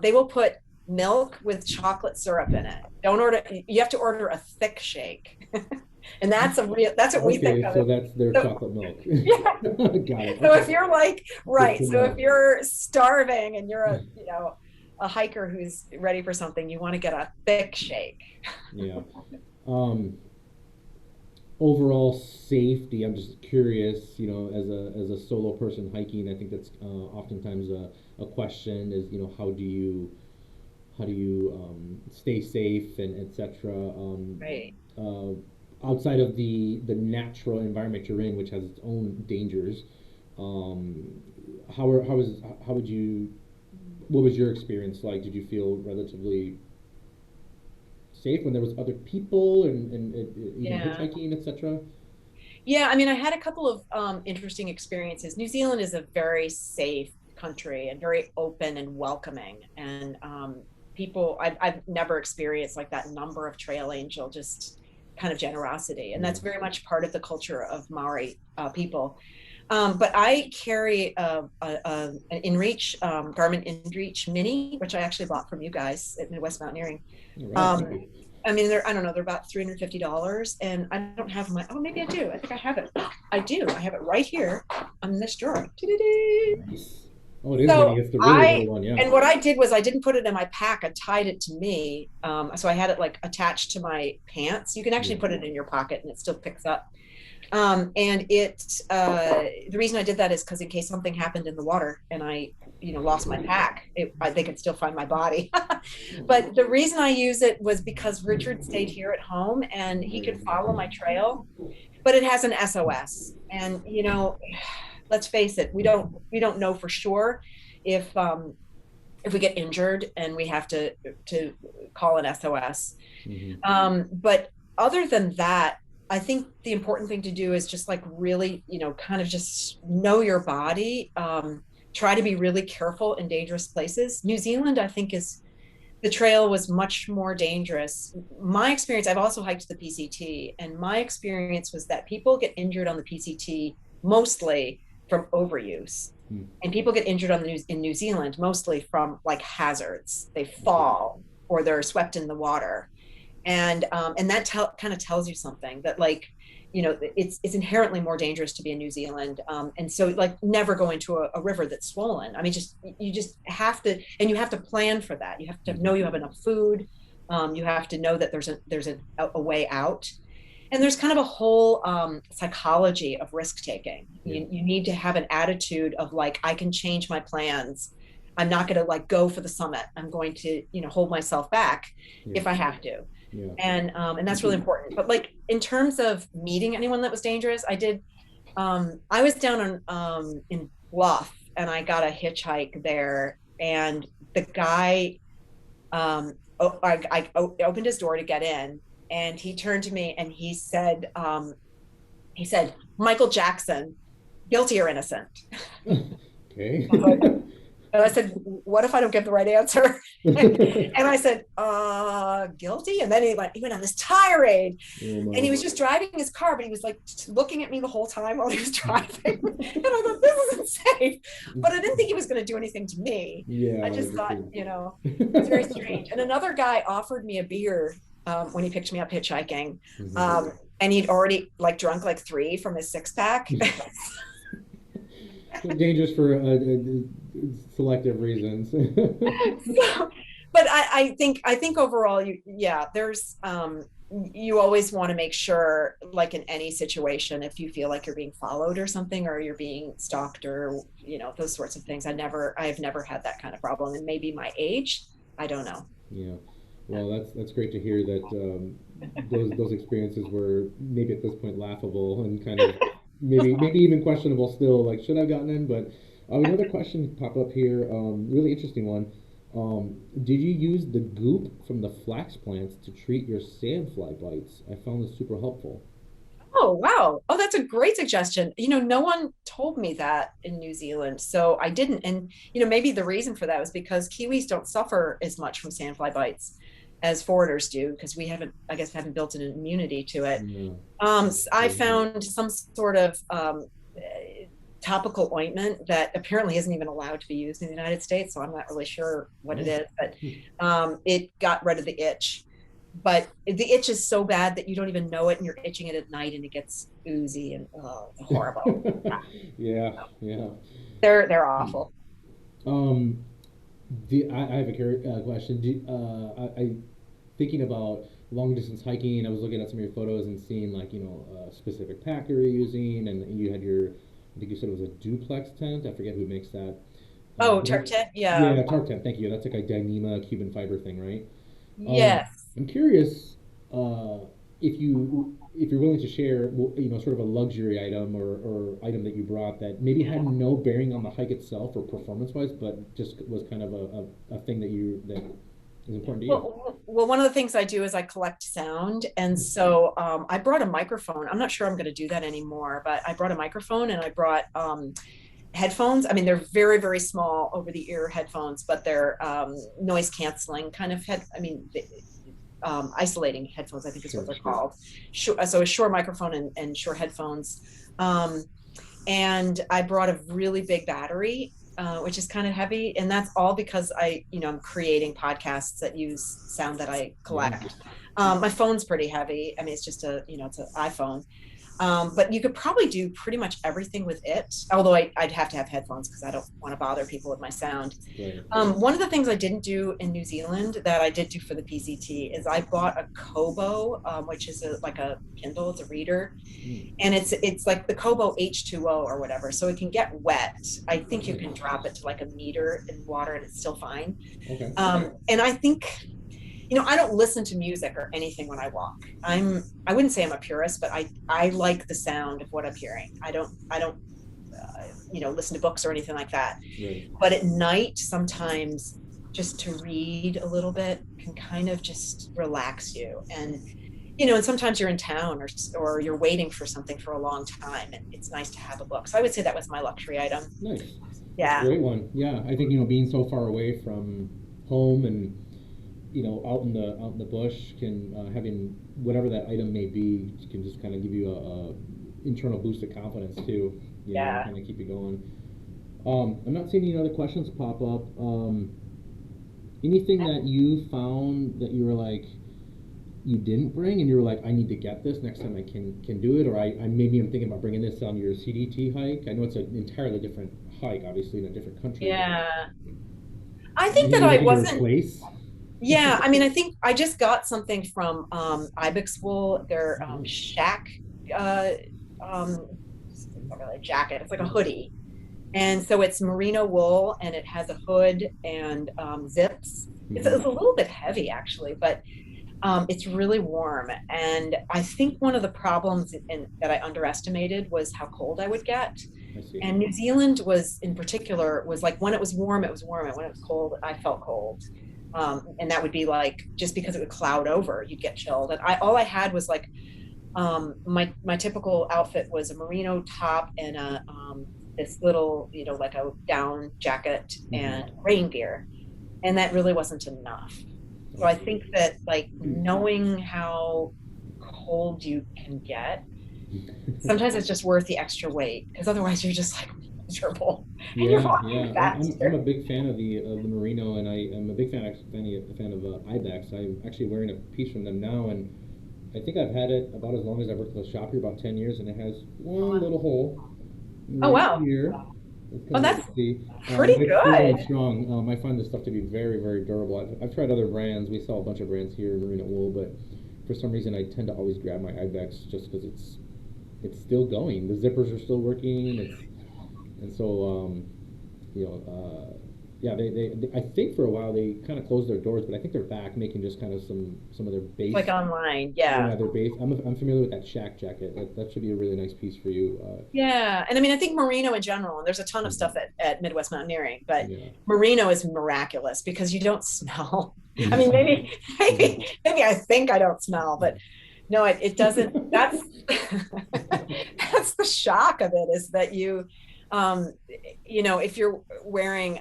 they will put milk with chocolate syrup in it. Don't order. You have to order a thick shake, and that's what we think of So it. that's their So- chocolate milk. Yeah. Got it. So Okay. if you're like, right, to so know. if you're starving and you're a hiker who's ready for something, you want to get a thick shake. Yeah. Um, Overall safety, I'm just curious, as a solo person hiking, I think that's oftentimes a question is, how do you stay safe and etc. Right. Uh, Outside of the natural environment you're in, which has its own dangers, um, how would you what was your experience like? Did you feel relatively safe when there was other people and Yeah. hitchhiking, etc.? Yeah, I mean, I had a couple of interesting experiences. New Zealand is a very safe country and very open and welcoming. And I've never experienced like that number of trail angel, just kind of generosity. And that's very much part of the culture of Maori people. But I carry an InReach, Garmin InReach Mini, which I actually bought from you guys at Midwest Mountaineering. All right, thank Um, you. I mean, I don't know, they're about $350, and I don't have oh, maybe I do. I think I have it. I do. I have it right here on this drawer. Dee-dee-dee. Nice. Oh, it is So mini. It's the really little one, yeah. and what I did was I didn't put it in my pack. I tied it to me. So I had it like attached to my pants. You can actually put it in your pocket and it still picks up. And the reason I did that is because in case something happened in the water and I, lost my pack, they could still find my body. But the reason I use it was because Richard stayed here at home and he could follow my trail, but it has an SOS. And, let's face it, we don't know for sure if we get injured and we have to call an SOS. But other than that, I think the important thing to do is just like really, kind of just know your body. Try to be really careful in dangerous places. New Zealand, I think, the trail was much more dangerous. My experience, I've also hiked the PCT, and my experience was that people get injured on the PCT mostly from overuse. And people get injured in New Zealand mostly from like hazards. They fall or they're swept in the water. And that kind of tells you something that like, it's inherently more dangerous to be in New Zealand. And so like never go into a river that's swollen. I mean, you just have to, and you have to plan for that. You have to know you have enough food. You have to know that there's a way out. And there's kind of a whole psychology of risk taking. You need to have an attitude of like, I can change my plans. I'm not going to like go for the summit. I'm going to, hold myself back if I have to. Yeah. And that's really important. But like in terms of meeting anyone that was dangerous, I did. I was down on in Bluff, and I got a hitchhike there, and the guy, I opened his door to get in, and he turned to me and he said, Michael Jackson, guilty or innocent? Okay. And I said, what if I don't give the right answer? And I said, guilty. And then he went on this tirade, and he was just driving his car, but he was like looking at me the whole time while he was driving. And I thought, this isn't safe. But I didn't think he was going to do anything to me. Yeah. I just thought, it's very strange. And another guy offered me a beer when he picked me up hitchhiking. And he'd already like drunk like 3 from his 6-pack. Dangerous for selective reasons. But I think overall, there's you always want to make sure, like in any situation, if you feel like you're being followed or something, or you're being stalked, or those sorts of things. I have never had that kind of problem, and maybe my age, I don't know. Yeah, well, that's great to hear that those experiences were maybe at this point laughable and kind of maybe even questionable still. Like, should I have gotten in? But another question pop up here, really interesting one. Did you use the goop from the flax plants to treat your sandfly bites? I found this super helpful. Oh, wow. Oh, that's a great suggestion. No one told me that in New Zealand, so I didn't. And, maybe the reason for that was because Kiwis don't suffer as much from sandfly bites as foreigners do, because we haven't, I guess, haven't built an immunity to it. Yeah. I Yeah. found some sort of topical ointment that apparently isn't even allowed to be used in the United States, so I'm not really sure what it Oh. is, but it got rid of the itch. But the itch is so bad that you don't even know it, and you're itching it at night, and it gets oozy and horrible. Yeah, yeah. They're awful. Um, I have a question. I thinking about long distance hiking. I was looking at some of your photos and seeing like a specific pack you were using, and you had your, I think you said it was a duplex tent. I forget who makes that. Oh, But Tarp tent, yeah. yeah, tarp tent. Thank you. That's like a Dyneema Cuban fiber thing, right? Um, Yes. I'm curious if you're willing to share, sort of a luxury item or item that you brought that maybe had no bearing on the hike itself or performance wise, but just was kind of a thing that is important to you. Well, one of the things I do is I collect sound. And so I brought a microphone. I'm not sure I'm going to do that anymore, but I brought a microphone and I brought headphones. I mean, they're very, very small over the ear headphones, but they're noise canceling kind of head. I mean, isolating headphones, I think is what they're called. So a Shure microphone and Shure headphones. And I brought a really big battery, which is kind of heavy. And that's all because I'm creating podcasts that use sound that I collect. My phone's pretty heavy. I mean, it's just it's an iPhone. But you could probably do pretty much everything with it. Although I'd have to have headphones because I don't want to bother people with my sound. Right. One of the things I didn't do in New Zealand that I did do for the PCT is I bought a Kobo, which is like a Kindle, it's a reader, and it's like the Kobo H2O or whatever, so it can get wet. I think you can drop it to like a meter in water and it's still fine. Okay. And I think, I don't listen to music or anything when I walk. I wouldn't say I'm a purist, but I like the sound of what I'm hearing. I don't listen to books or anything like that. Right. But at night, sometimes just to read a little bit can kind of just relax you. And sometimes you're in town or you're waiting for something for a long time, and it's nice to have a book. So I would say that was my luxury item. Nice. That's a Yeah. great one. Yeah, I think being so far away from home and out in the bush can having whatever that item may be can just kind of give you a internal boost of confidence too. Yeah. Kind of keep you going. I'm not seeing any other questions pop up. Anything that you found that you were like you didn't bring and you were like, I need to get this next time I can do it, or I maybe I'm thinking about bringing this on your CDT hike. I know it's an entirely different hike, obviously in a different country. Yeah. I think that I wasn't. Replace? Yeah, I mean, I think I just got something from Ibex Wool. Their shack it's not really a jacket. It's like a hoodie, and so it's merino wool, and it has a hood and zips. It's a little bit heavy actually, but it's really warm. And I think one of the problems that I underestimated was how cold I would get. I see. And New Zealand was, in particular, was like when it was warm, it was warm, and when it was cold, I felt cold. And that would be like, just because it would cloud over, you'd get chilled. And all I had was like, my typical outfit was a merino top and this little, like a down jacket and rain gear. And that really wasn't enough. So I think that like knowing how cold you can get, sometimes it's just worth the extra weight, because otherwise you're just like miserable. And you're walking faster. I'm a big fan of the merino, and I'm a big fan of Ibex. I'm actually wearing a piece from them now, and I think I've had it about as long as I've worked at the shop here, about 10 years, and it has one little hole. Oh wow! Here. Oh, that's pretty good. Really strong. I find this stuff to be very, very durable. I've tried other brands. We sell a bunch of brands here in merino wool, but for some reason I tend to always grab my Ibex just because it's still going. The zippers are still working. And so yeah, they I think for a while they kind of closed their doors, but I think they're back making just kind of some of their base. Like online, Yeah, yeah. their base. I'm familiar with that shack jacket. That should be a really nice piece for you. Yeah, and I mean, I think merino in general, and there's a ton of stuff Mhm. at Midwest Mountaineering, but Yeah. merino is miraculous because you don't smell. I mean, Mhm. maybe I think I don't smell, but no, it doesn't. That's that's the shock of it is that um, if you're wearing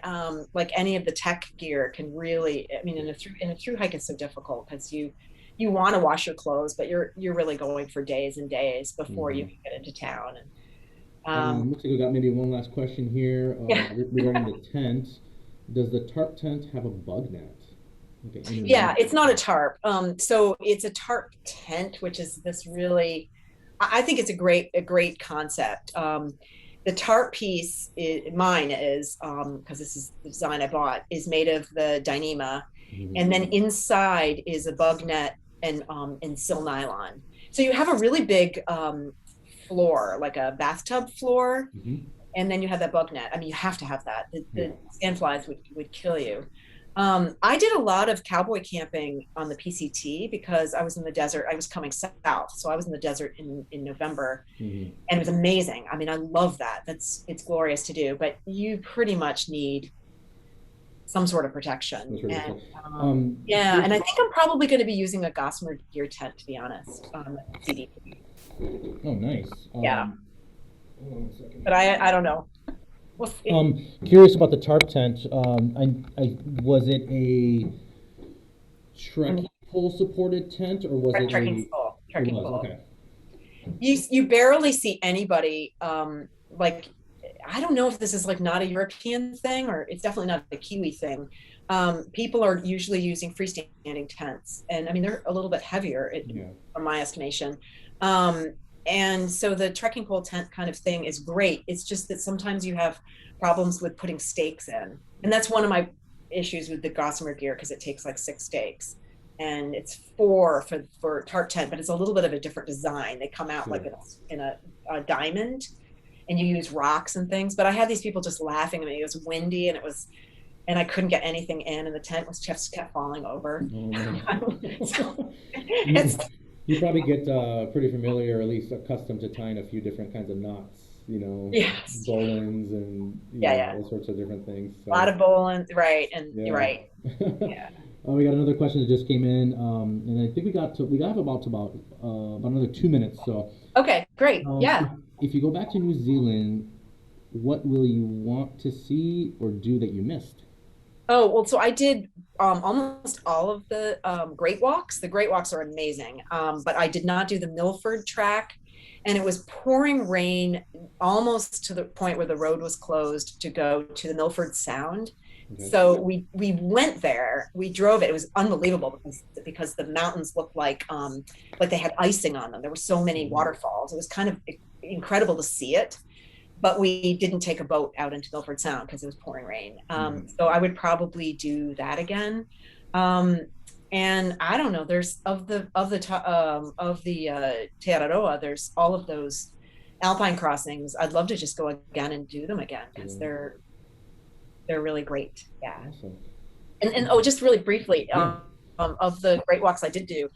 like any of the tech gear can really, I mean, in a through hike it's so difficult because you want to wash your clothes, but you're really going for days and days before you Mhm. can get into town. And Looks like we got maybe one last question here yeah, regarding the tent. Does the tarp tent have a bug net? Okay, yeah, it's not a tarp. So it's a tarp tent, which is this really, I think it's a great concept. The tarp piece, mine is, because this is the design I bought, is made of the Dyneema, and then inside is a bug net and sil nylon. So you have a really big floor, like a bathtub floor, Mm-hmm. and then you have that bug net. I mean, you have to have that. Yeah. The sandflies would kill you. I did a lot of cowboy camping on the PCT because I was in the desert. I was coming south, so I was in the desert in November, Mm-hmm. and it was amazing. I mean, I love that. It's glorious to do, but you pretty much need some sort of protection. That's really And cool. Um, yeah, and I think I'm probably going to be using a Gossamer gear tent, to be honest. CDT. oh, nice. Yeah, Hold on a second. but I don't know. We'll see. Curious about the tarp tent. I was it a trekking pole supported tent or was it Trekking a? pole. It Trekking was pole. okay. You barely see anybody like I don't know if this is like not a European thing or it's definitely not a Kiwi thing. People are usually using freestanding tents, and I mean they're a little bit heavier, Yeah. from my estimation. Um, and so the trekking pole tent kind of thing is great. It's just that sometimes you have problems with putting stakes in, and that's one of my issues with the Gossamer gear because it takes like 6 stakes. And it's four for tarp tent, but it's a little bit of a different design. They come out like Sure. in a diamond, and you use rocks and things. But I had these people just laughing at me. It was windy, and I couldn't get anything in, and the tent was just kept falling over. Oh, man. So you, it's you probably get pretty familiar, or at least accustomed to tying a few different kinds of knots. yes, Bowlines and yeah, all sorts of different things. a lot of bowling, right? And you're Yeah. right, yeah. We got another question that just came in, and I think we have about another 2 minutes. So, Okay, great, yeah. if you go back to New Zealand, what will you want to see or do that you missed? Oh, well, so I did almost all of the Great Walks. The Great Walks are amazing, but I did not do the Milford track. And it was pouring rain almost to the point where the road was closed to go to the Milford Sound. Okay. So we went there. We drove it. It was unbelievable because the mountains looked like they had icing on them. There were so many waterfalls. It was kind of incredible to see it, but we didn't take a boat out into Milford Sound because it was pouring rain. So I would probably do that again. And I don't know. There's of the Te Araroa. There's all of those Alpine crossings. I'd love to just go again and do them again because Yeah. they're really great. Yeah. Awesome. And oh, just really briefly, Yeah. of the Great Walks I did do,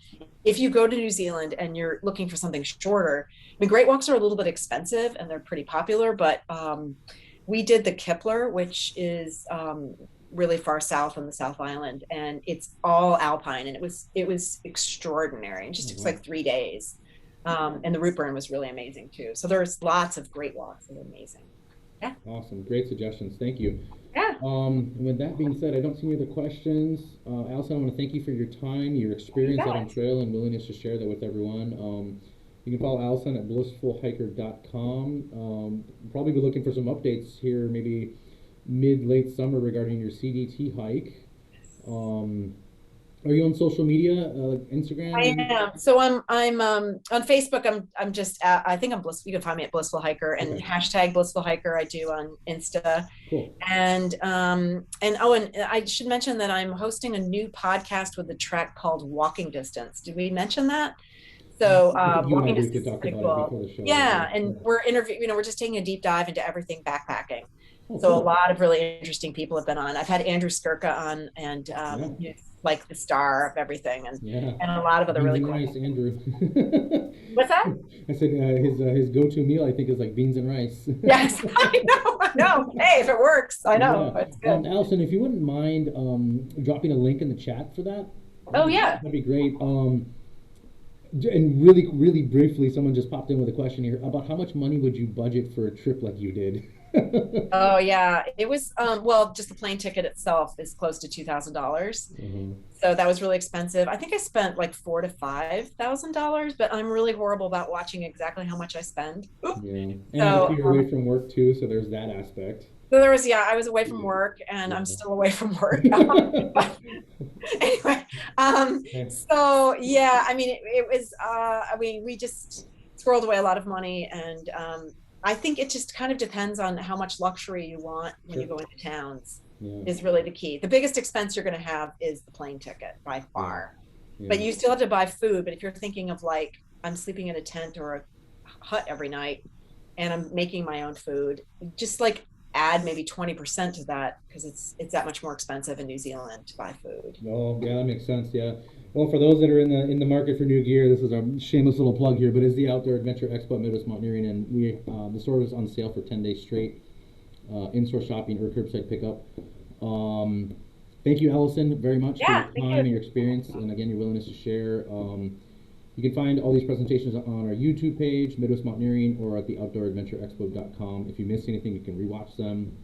if you go to New Zealand and you're looking for something shorter, I mean, Great Walks are a little bit expensive and they're pretty popular, but we did the Kipler, which is really far south on the South Island, and it's all alpine, and it was extraordinary. It just took like 3 days, and the root burn was really amazing too. So there's lots of Great Walks that are amazing. Yeah. Awesome. Great suggestions. Thank you. Yeah. With that being said, I don't see any other questions. Alison, I want to thank you for your time, your experience out on trail, and willingness to share that with everyone. You can follow Alison at blissfulhiker.com. Probably be looking for some updates here, maybe mid-late summer regarding your CDT hike. Are you on social media, like Instagram? I am. So I'm on Facebook. I'm just I think I'm Blissful. You can find me at Blissful Hiker and hashtag Blissful Hiker. I do on Insta. Cool. And I should mention that I'm hosting a new podcast with the Trek called Walking Distance. Did we mention that? So Walking Distance is pretty cool. Yeah, and we're interviewing. We're just taking a deep dive into everything backpacking. Oh, So a cool. lot of really interesting people have been on. I've had Andrew Skirka on, and he's like the star of everything, Yeah. and a lot of other Beans really and cool. rice, Andrew. What's that? I said his go-to meal I think is like beans and rice. Yes, I know, I know. Hey, if it works, I know. Yeah. It's good. Allison, if you wouldn't mind dropping a link in the chat for that, Oh yeah. that'd be great. And really, really briefly, someone just popped in with a question here about how much money would you budget for a trip like you did? Oh yeah. It was well, just the plane ticket itself is close to $2,000. Mhm. So that was really expensive. I think I spent like $4,000 to $5,000, but I'm really horrible about watching exactly how much I spend. Oop. Yeah. And So, you're away from work too, so there's that aspect. so there was, yeah, I was away from work and I'm still away from work. But anyway, so yeah, I mean, it was, I mean, we just squirreled away a lot of money, and I think it just kind of depends on how much luxury you want when you go into towns. Yeah. Is really the key. The biggest expense you're going to have is the plane ticket by far. Yeah. But you still have to buy food. But if you're thinking of like, I'm sleeping in a tent or a hut every night and I'm making my own food, just like add maybe 20% to that, because it's that much more expensive in New Zealand to buy food. Oh, yeah, that makes sense. Yeah. Well, for those that are in the market for new gear, this is a shameless little plug here, but it's the Outdoor Adventure Expo at Midwest Mountaineering, and the store is on sale for 10 days straight, in-store shopping or curbside pickup. Thank you, Allison, very much for your time and your experience, and again, your willingness to share. You can find all these presentations on our YouTube page, Midwest Mountaineering, or at the OutdoorAdventureExpo.com. If you missed anything, you can rewatch them.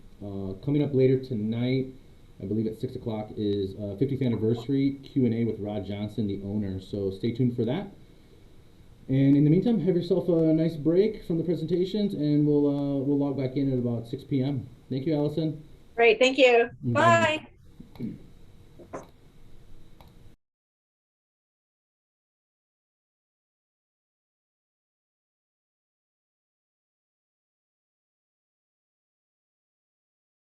Coming up later tonight, I believe at 6 o'clock, is 50th anniversary Q&A with Rod Johnson, the owner. So stay tuned for that. And in the meantime, have yourself a nice break from the presentations, and we'll log back in at about 6 p.m. Thank you, Allison. Great. Thank you. Bye. Bye.